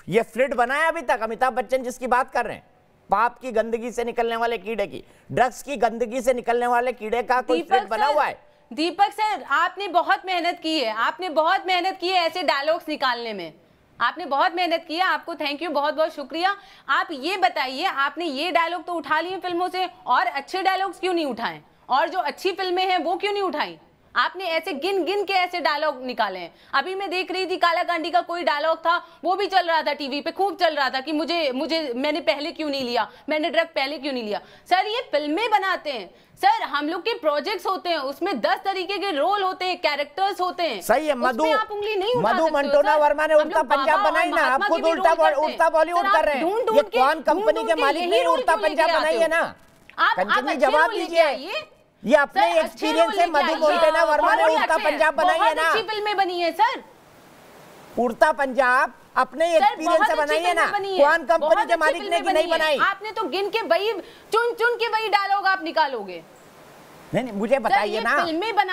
ये फ्लिट बनाया अभी तक अमिताभ बच्चन जिसकी बात कर रहे हैं, पाप की गंदगी से निकलने वाले कीड़े की, ड्रग्स की गंदगी से निकलने वाले कीड़े का कोई फ्लिट बना हुआ है? दीपक सर, आपने बहुत मेहनत की है, आपने बहुत मेहनत की है ऐसे डायलॉग्स निकालने में, आपने बहुत मेहनत की है, आपको थैंक यू, बहुत बहुत शुक्रिया। आप ये बताइए, आपने ये डायलॉग तो उठा लिए फिल्मों से, और अच्छे डायलॉग्स क्यों नहीं उठाए, और जो अच्छी फिल्में हैं वो क्यों नहीं उठाई? आपने ऐसे गिन गिन के ऐसे डायलॉग निकाले हैं। अभी मैं देख रही थी काला कांडी का कोई डायलॉग था, वो भी चल रहा था टीवी पे, खूब चल रहा था कि मैंने पहले क्यों नहीं लिया, मैंने ड्रग पहले क्यों नहीं लिया। सर ये फिल्में बनाते हैं सर, हम लोग के प्रोजेक्ट्स होते हैं, उसमें 10 तरीके के रोल होते हैं, कैरेक्टर्स होते हैं। सही है, मधु मंटोना वर्मा ने उड़ता पंजाब बनाई ना, आप खुद उड़ता बॉलीवुड कर रहे हैं। ये कौन कंपनी के मालिक ने उड़ता पंजाब बनाई है ना? कंचन जी जवाब दीजिए, ये अपने एक्सपीरियंस से मधु मंटोना वर्मा ने उड़ता पंजाब बनाई है ना? अच्छी फिल्में बनी है सर, उड़ता पंजाब अपने एक्सपीरियंस से बनाई है ना? कौन कंपनी के मालिक ने कि नहीं बनाई? आपने तो गिन के वही चुन के वही डायलॉग आप निकालोगे। नहीं मुझे बताइए ना,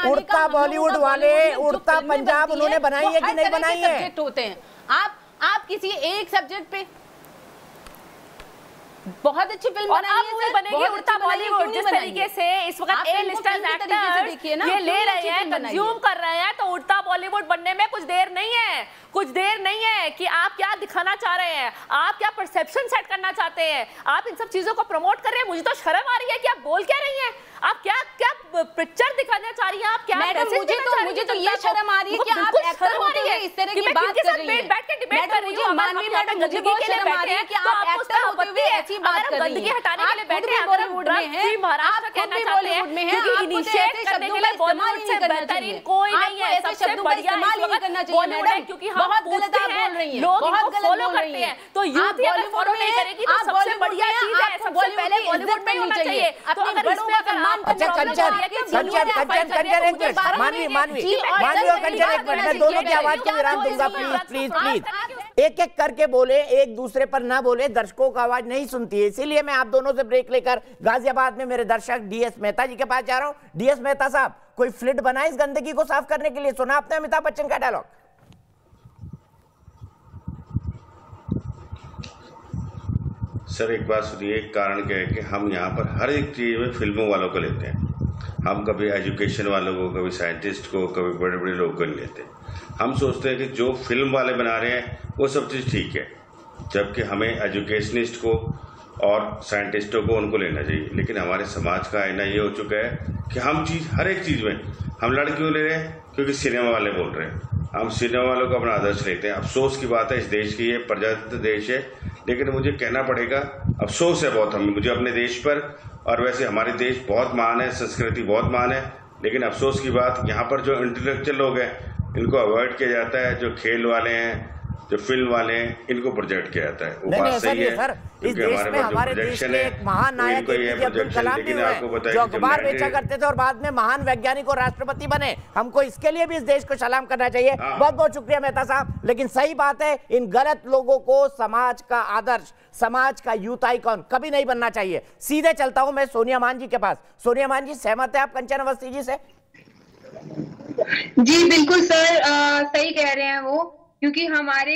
उड़ता बॉलीवुड वाले उड़ता पंजाब उन्होंने बनाई है कि नहीं बनाई है? सब्जेक्ट होते हैं, आप किसी एक सब्जेक्ट पे बहुत अच्छी फिल्म बनाई बनेगी उड़ता बॉलीवुड। जिस तरीके से इस वक्त ए लिस्टर्स एक्टर्स ये ले रहे हैं, कंज्यूम कर रहे हैं, तो उड़ता बॉलीवुड बनने में कुछ देर नहीं है, कुछ देर नहीं है कि आप क्या दिखाना चाह रहे हैं, आप क्या परसेप्शन सेट करना चाहते हैं, आप इन सब चीजों को प्रमोट कर रहे हैं। मुझे तो शर्म आ रही है कि आप बोल क्या रही हैं, आप क्या क्या पिक्चर दिखाना चाह रही हैं, आप क्या मैडम, मुझे तो ये शर्म आ रही है कि आप एक्टर होते हुए इस तरह की बात कर रही हैं। बैठ के डिबेट कर रही हूं, मानवी मैडम, मुझे बहुत शर्म आ रही है कि आप एक्टर होते हुए ऐसी बात कर रही हैं। गंदगी हटाने के लिए बैठे हैं, बॉलीवुड में हैं, महाराष्ट्र कहना चाहते हैं, क्योंकि इनिशिएट करने के लिए बॉलीवुड से बेहतरीन कोई नहीं है, सबसे बढ़िया बॉलीवुड है, क्योंकि हम पूछते हैं, लोग इनको फॉलो करते हैं, तो यूथ अगर फॉलो नहीं करेगी तो सबसे बढ़िया चीज है, सबसे पहले बॉलीवुड में होना चाहिए। तो अगर इसमें अगर मानवी और कंचन एक मिनट, मैं दोनों की आवाज को विराम दूंगा, प्लीज एक एक करके बोले, एक दूसरे पर ना बोले, दर्शकों की आवाज नहीं सुनती है। इसीलिए मैं आप दोनों से ब्रेक लेकर गाजियाबाद में मेरे दर्शक डीएस मेहता जी के पास जा रहा हूं। डीएस मेहता साहब, कोई फ्लिट बना इस गंदगी को साफ करने के लिए? सुना आपने अमिताभ बच्चन का डायलॉग? सर एक बात सुनिए, कारण क्या है कि हम यहाँ पर हर एक चीज में फिल्मों वालों को लेते हैं। हम कभी एजुकेशन वालों को, कभी साइंटिस्ट को, कभी बड़े बड़े लोग को नहीं लेते। हम सोचते हैं कि जो फिल्म वाले बना रहे हैं वो सब चीज़ ठीक है, जबकि हमें एजुकेशनिस्ट को और साइंटिस्टों को उनको लेना चाहिए। लेकिन हमारे समाज का आईना ये हो चुका है कि हम हर एक चीज़ में हम लड़ क्यों ले रहे हैं? क्योंकि सिनेमा वाले बोल रहे हैं, हम सिनेमा वालों को अपना आदर्श लेते हैं। अफसोस की बात है, इस देश की ये प्रजातंत्र देश है, लेकिन मुझे कहना पड़ेगा, अफसोस है बहुत मुझे अपने देश पर। और वैसे हमारे देश बहुत महान है, संस्कृति बहुत महान है, लेकिन अफसोस की बात यहाँ पर जो इंटेलेक्चुअल लोग हैं इनको अवॉइड किया जाता है। जो खेल वाले हैं, जो फिल्म वाले हैं, इनको प्रोजेक्ट किया जाता है। वो बात सही है सर, इस देश में हमारे देश के एक महान नायक अब्दुल कलाम भी हुए, जो अखबार बेचा करते थे और बाद में महान वैज्ञानिक और राष्ट्रपति बने। हमको इसके लिए भी इस देश को सलाम करना चाहिए। बहुत बहुत शुक्रिया मेहता साहब। लेकिन सही बात है, इन गलत लोगों को समाज का आदर्श, समाज का यूथ आइकॉन कभी नहीं बनना चाहिए। सीधे चलता हूं मैं सोनिया मान जी के पास। सोनिया मान जी, सहमत है आप कंचन अवस्थी जी से? जी बिल्कुल सर, सही कह रहे हैं वो, क्योंकि हमारे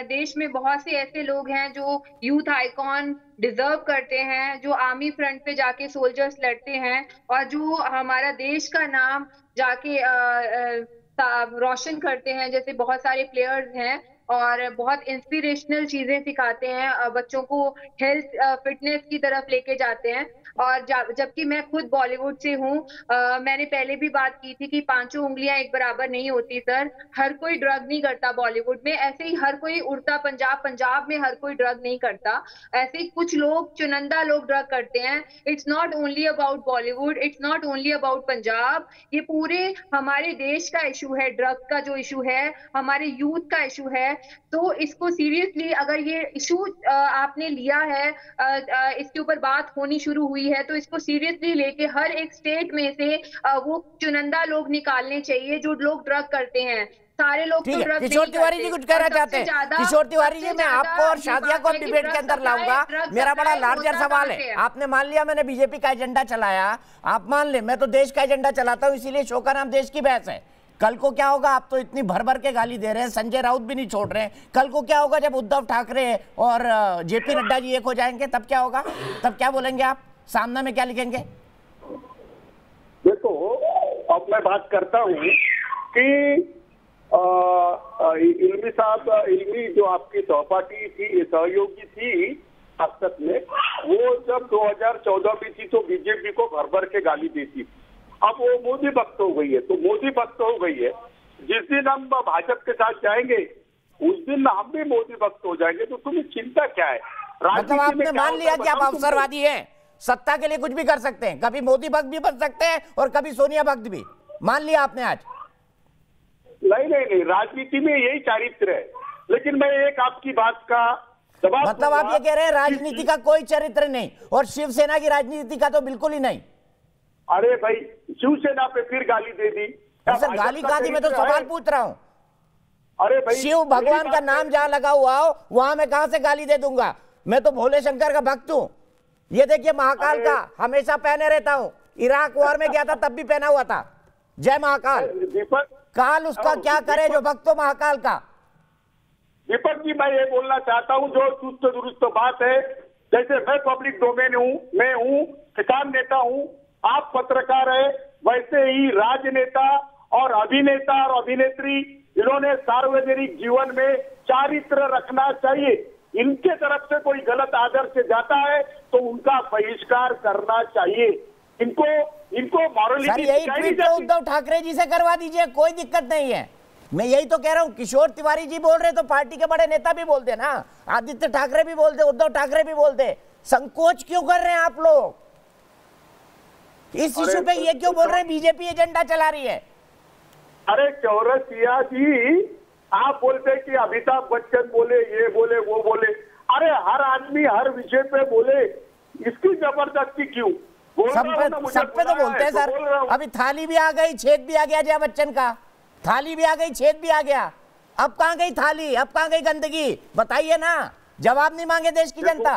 देश में बहुत से ऐसे लोग हैं जो यूथ आइकॉन डिजर्व करते हैं, जो आर्मी फ्रंट पे जाके सोल्जर्स लड़ते हैं और जो हमारा देश का नाम जाके रोशन करते हैं, जैसे बहुत सारे प्लेयर्स हैं। और बहुत इंस्पिरेशनल चीजें सिखाते हैं, बच्चों को हेल्थ फिटनेस की तरफ लेके जाते हैं। और जबकि मैं खुद बॉलीवुड से हूँ, मैंने पहले भी बात की थी कि पांचों उंगलियां एक बराबर नहीं होती सर। हर कोई ड्रग नहीं करता बॉलीवुड में, ऐसे ही हर कोई उड़ता पंजाब में हर कोई ड्रग नहीं करता। ऐसे ही कुछ लोग, चुनिंदा लोग ड्रग करते हैं। It's not only about Bollywood, it's not only about Punjab. ये पूरे हमारे देश का इशू है, ड्रग का जो इशू है, हमारे यूथ का इशू है। तो इसको सीरियसली, अगर ये इशू आपने लिया है, इसके ऊपर बात होनी शुरू हुई है, तो इसको सीरियसली लेके हर एक स्टेट में से वो चुनिंदा लोग निकालने चाहिए जो लोग ड्रग करते हैं। सारे लोग तो ड्रग किशोर तिवारी जी कुछ कहना चाहते हैं? किशोर तिवारी जी, मैं आपको और शादिया को डिबेट के अंदर लाऊंगा। मेरा बड़ा लार्जर सवाल है। आपने मान लिया मैंने बीजेपी का एजेंडा चलाया, आप मान ले मैं तो देश का एजेंडा चलाता हूँ, इसीलिए शो का नाम देश की बहस है। कल को क्या होगा? आप तो इतनी भर भर के गाली दे रहे हैं, संजय राउत भी नहीं छोड़ रहे हैं। कल को क्या होगा जब उद्धव ठाकरे और जेपी नड्डा जी एक हो जाएंगे, तब क्या होगा? तब क्या बोलेंगे आप? सामने में क्या लिखेंगे? देखो, अब मैं बात करता हूँ कि इल्मी साहब, इल्मी जो आपकी सहपाठी थी, सहयोगी थी संसद में, वो जब 2014 में थी तो बीजेपी को भर भर के गाली देती। अब वो मोदी भक्त हो गई है, तो मोदी भक्त हो गई है। जिस दिन हम भाजपा के साथ जाएंगे उस दिन हम भी मोदी भक्त हो जाएंगे। तो तुम्हें चिंता क्या है? मतलब आपने मान लिया कि आप अवसरवादी हैं, सत्ता के लिए कुछ भी कर सकते हैं, कभी मोदी भक्त भी बन सकते हैं और कभी सोनिया भक्त भी, मान लिया आपने आज? नहीं, राजनीति में यही चरित्र है। लेकिन मैं एक आपकी बात का जवाब, मतलब आप ये कह रहे हैं राजनीति का कोई चरित्र नहीं और शिवसेना की राजनीति का तो बिल्कुल ही नहीं? अरे भाई, शिवसेना पे फिर गाली दे दी। सर गाली कहा थी? मैं तो सवाल पूछ रहा हूँ। अरे भाई, शिव भगवान का नाम जहां लगा हुआ हो वहां मैं कहां से गाली दे दूंगा? मैं तो भोले शंकर का भक्त हूँ। ये देखिए महाकाल का हमेशा पहने रहता हूँ, इराक वॉर में गया था तब भी पहना हुआ था। जय महाकाल। दीपक, काल उसका क्या करे जो भक्त हो महाकाल का। दीपक जी, मैं ये बोलना चाहता हूँ जो चुस्त दुरुस्त बात है, जैसे मैं पब्लिक डोमेन हूँ, मैं हूँ किसान नेता हूँ, आप पत्रकार है, वैसे ही राजनेता और अभिनेता और अभिनेत्री, इन्होंने सार्वजनिक जीवन में चारित्र रखना चाहिए। इनके तरफ से कोई गलत आदर्श से जाता है तो उनका बहिष्कार करना चाहिए। इनको मॉरलिटी यही ट्वीट तो उद्धव ठाकरे जी से करवा दीजिए, कोई दिक्कत नहीं है। मैं यही तो कह रहा हूँ, किशोर तिवारी जी बोल रहे तो पार्टी के बड़े नेता भी बोलते ना, आदित्य ठाकरे भी बोलते, उद्धव ठाकरे भी बोलते। संकोच क्यों कर रहे हैं आप लोग? इस इशू पे ये क्यों बोल रहे हैं बीजेपी एजेंडा चला रही है? अरे चौरसिया जी, आप बोलते कि अमिताभ बच्चन बोले, ये बोले, वो बोले। अरे हर आदमी हर विषय पे बोले, इसकी जबरदस्ती क्यों? सब पे तो बोलते हैं सर। अभी थाली भी आ गई, छेद भी आ गया जया बच्चन का, थाली भी आ गई, छेद भी आ गया। अब कहाँ गई थाली, अब कहाँ गई गंदगी? बताइए ना, जवाब नहीं मांगे देश की जनता।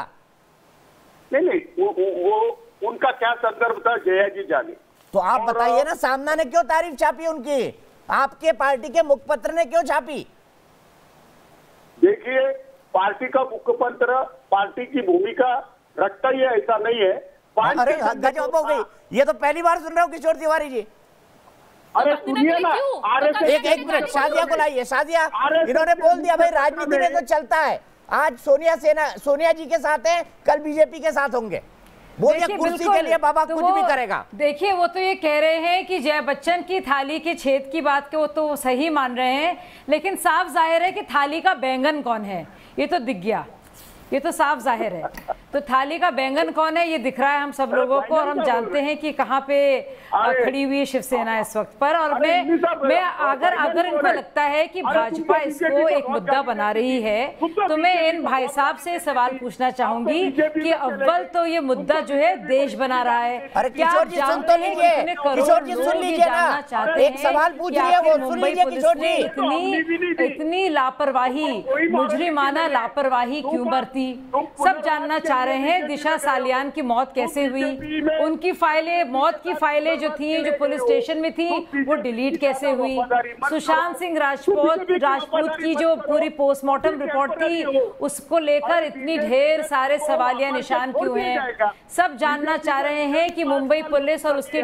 नहीं, वो उनका क्या संदर्भ था जया जी जाने। तो आप बताइए ना, सामना ने क्यों तारीफ छापी उनकी? आपके पार्टी के मुखपत्र ने क्यों छापी? देखिए, पार्टी का मुखपत्र पार्टी की भूमिका रखता ही है, ऐसा नहीं है। अरे गजब हो गई, ये तो पहली बार सुन रहा हूँ किशोर तिवारी जी। अरे सुनिए ना, एक मिनट, शादिया को लाइए। शादिया, इन्होंने बोल दिया भाई राजनीति में तो चलता है। आज सोनिया जी के साथ है, कल बीजेपी के साथ होंगे। बोलिए कुर्सी के लिए बाबा तो कुछ भी करेगा। देखिए, वो तो ये कह रहे हैं कि जया बच्चन की थाली के छेद की बात के वो तो सही मान रहे हैं, लेकिन साफ जाहिर है कि थाली का बैंगन कौन है ये तो दिख गया, ये तो साफ जाहिर है। तो थाली का बैंगन कौन है ये दिख रहा है हम सब लोगों को, और हम जानते हैं कि कहाँ पे खड़ी हुई है शिवसेना इस वक्त पर। और मैं अगर इनको लगता है कि भाजपा इसको एक मुद्दा बना रही है, तो मैं इन भाई साहब से सवाल पूछना चाहूंगी कि अव्वल तो ये मुद्दा जो है देश बना रहा है। क्या आप जानते हैं कितने करोड़ लोग ये जानना चाहते हैं कि मुंबई पुलिस ने इतनी लापरवाही, मुजरिमाना लापरवाही क्यों बरती हुई, सब जानना चाह रहे हैं दिशा सालियान की मौत कैसे हुई, उनकी फाइलें, मौत की फाइलें जो थी, जो पुलिस स्टेशन में थी, वो डिलीट कैसे हुई, सुशांत सिंह राजपूत की जो पूरी पोस्टमार्टम रिपोर्ट थी उसको लेकर इतनी ढेर सारे सवालिया निशान क्यों हैं, सब जानना चाह रहे हैं कि मुंबई पुलिस और उसके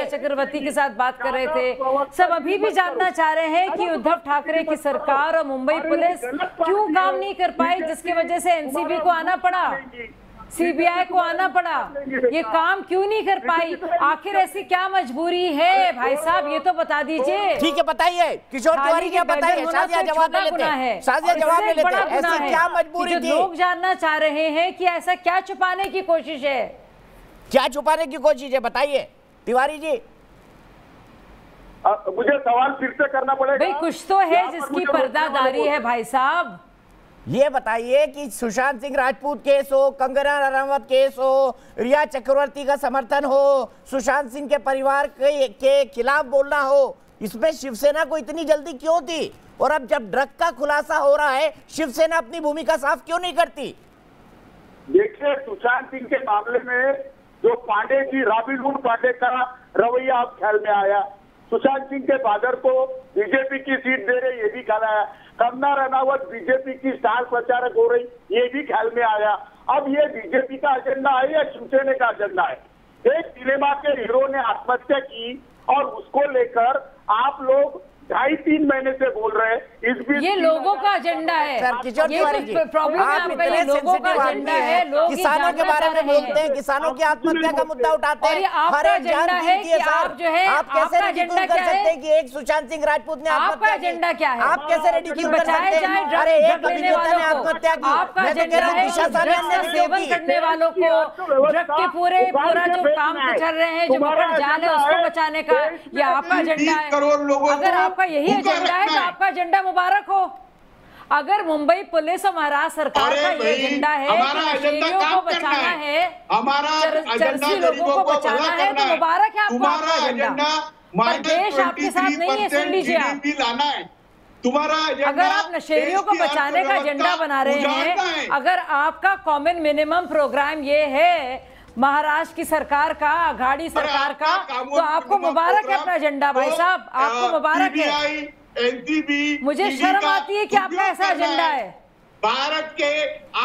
चक्रवर्ती के साथ बात कर रहे थे, सब अभी भी जानना चाह रहे हैं कि उद्धव ठाकरे की सरकार और मुंबई पुलिस क्यों काम नहीं कर पाई, जिसकी वजह से एनसीबी को आना पड़ा, सीबीआई को आना पड़ा, ये काम क्यों नहीं कर पाई, आखिर ऐसी क्या मजबूरी है भाई साहब, ये तो बता दीजिए। ठीक है, बताइए किशोर तिवारी क्या बताइए, शाजिया जवाब ले लेते हैं, शाजिया जवाब ले लेते हैं, ऐसी क्या मजबूरी थी? लोग जानना चाह रहे हैं कि ऐसा क्या छुपाने की कोशिश है, क्या छुपाने की कोशिश है, बताइए तिवारी जी। मुझे सवाल फिर से करना पड़ेगा भाई, कुछ तो है जिसकी पर्दादारी है भाई साहब। ये बताइए कि सुशांत सिंह राजपूत केस हो, कंगना रनावत केस हो, रिया चक्रवर्ती का समर्थन हो, सुशांत सिंह के परिवार के खिलाफ बोलना हो, इसमें शिवसेना को इतनी जल्दी क्यों थी? और अब जब ड्रग का खुलासा हो रहा है, शिवसेना अपनी भूमिका साफ क्यों नहीं करती? देखिए, सुशांत सिंह के मामले में जो पांडे जी, रॉबिनहुड पांडे का रवैया अब ख्याल में आया, सुशांत सिंह के फादर को बीजेपी की सीट दे रहे, ये भी ख्याल आया, कंगना रनावत बीजेपी की स्टार प्रचारक हो रही, ये भी ख्याल में आया। अब ये बीजेपी का एजेंडा है या शिवसेना का एजेंडा है? एक सिनेमा के हीरो ने आत्महत्या की और उसको लेकर आप लोग 2.5-3 महीने से बोल रहे हैं, इस बीच ये लोगों का एजेंडा है। सर किशोर तिवारी जी, आप इतने सेंसिटिव आदमी हैं, किसानों के बारे में बोलते हैं, किसानों की आत्महत्या का मुद्दा उठाते हैं, हर एक जान कीमती है सर। आप कैसे रिडिक्यूल कर सकते हैं कि एक सुशांत सिंह राजपूत ने आत्महत्या की? एजेंडा क्या है? आप कैसे रिडिक्यूल कर सकते हैं? अरे एक अभिनेता ने आत्महत्या की, मैं तो कह रहा हूं दिशा सालियान ने सेवन करने वालों को, ड्रग के पूरा जो काम कर रहे हैं, जो मकर जाल है उसको बचाने का, ये आपका एजेंडा है। अगर आपका यही एजेंडा है तो आपका एजेंडा मुबारक हो। अगर मुंबई पुलिस और महाराष्ट्र सरकार का ये एजेंडा है कि नशेड़ियों को बचाना है, चरसी लोगों को बचाना है, तो मुबारक है आपको आपका एजेंडा। पर देश आपके साथ नहीं है, सुन लीजिए आप। तुम्हारा अगर आप नशेड़ियों को बचाने का एजेंडा बना रहे हैं, अगर आपका कॉमन मिनिमम प्रोग्राम ये है महाराष्ट्र की सरकार का, अघाड़ी सरकार का, तो आपको मुबारक है अपना एजेंडा भाई साहब, आपको मुबारक है। मुझे शर्म आती है कि आपका ऐसा एजेंडा है भारत के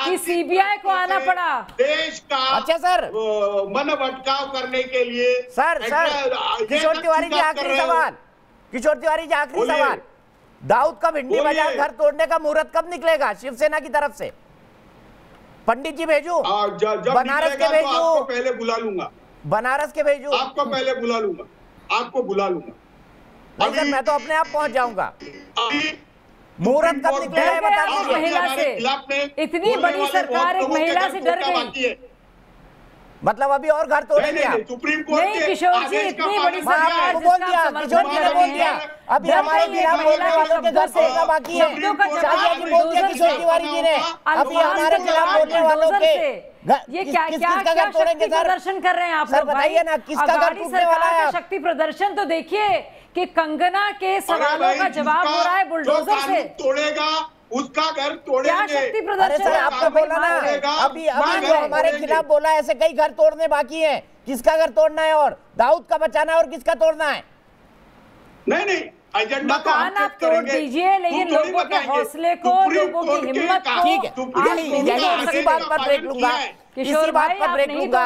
कि सीबीआई को आना पड़ा, देश का अच्छा सर मन भटकाव करने के लिए। सर किशोर तिवारी जी आखिरी सवाल, किशोर तिवारी जी आखिरी सवाल, दाऊद का भिंडी बाजार घर तोड़ने का मुहूर्त कब निकलेगा शिवसेना की तरफ से? पंडित जी भेजू, बनारस के भेजू, आपको पहले बुला लूंगा, बनारस के भेजू, आपको पहले बुला लूंगा, आपको बुला लूंगा। नहीं सर, मैं तो अपने आप पहुंच जाऊंगा। मुहूर्त कब निकलेगा बता दीजिए। महिला से इतनी बड़ी सरकार एक महिला से डर गई, मतलब अभी और घर तोड़ेंगे आप? सुप्रीम कोर्ट नहीं किशोर जी, इतनी बड़ी सरकार बोल दिया, किशोर जी ने बोल दिया, अभी हमारे खिलाफ बोलने वालों के घर तोड़ना बाकी है। शाजिया जी बोल दिया किशोर तिवारी जी ने, अभी हमारे खिलाफ बोलने वालों के ये क्या शक्ति प्रदर्शन कर रहे हैं आप? सर बताइए ना, किसका घर टूटने वाला है? शक्ति प्रदर्शन तो देखिए कि कंगना के सवालों का जवाब हो रहा है बुलडोजर से। तोड़ेगा उसका घर तोड़ेंगे। क्या शक्ति प्रदर्शन? अरे सर आपको बोला ना, अभी जो हमारे खिलाफ बोला ऐसे कई घर तोड़ने बाकी हैं, किसका घर तोड़ना है और दाऊद का बचाना है और किसका तोड़ना है? नहीं मकान आप तोड़ दीजिए, लेकिन लोगों के हौसले को, लोगों की हिम्मत को, ठीक है, इसी बात पर ब्रेक लूंगा, इसी बात पर ब्रेक लूंगा,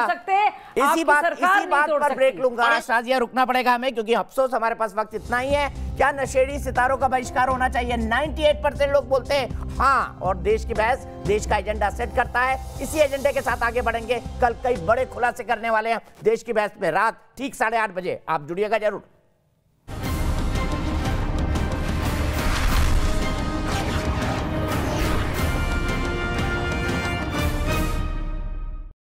इसी बात पर ब्रेक लूंगा। शाजिया रुकना पड़ेगा हमें, क्योंकि अफसोस हमारे पास वक्त इतना ही है। क्या नशेड़ी सितारों का बहिष्कार होना चाहिए? 98% लोग बोलते हैं हाँ, और देश की बहस देश का एजेंडा सेट करता है। इसी एजेंडे के साथ आगे बढ़ेंगे। कल कई बड़े खुलासे करने वाले हैं देश की बहस में, रात ठीक 8:30 बजे। आप जुड़िएगा जरूर।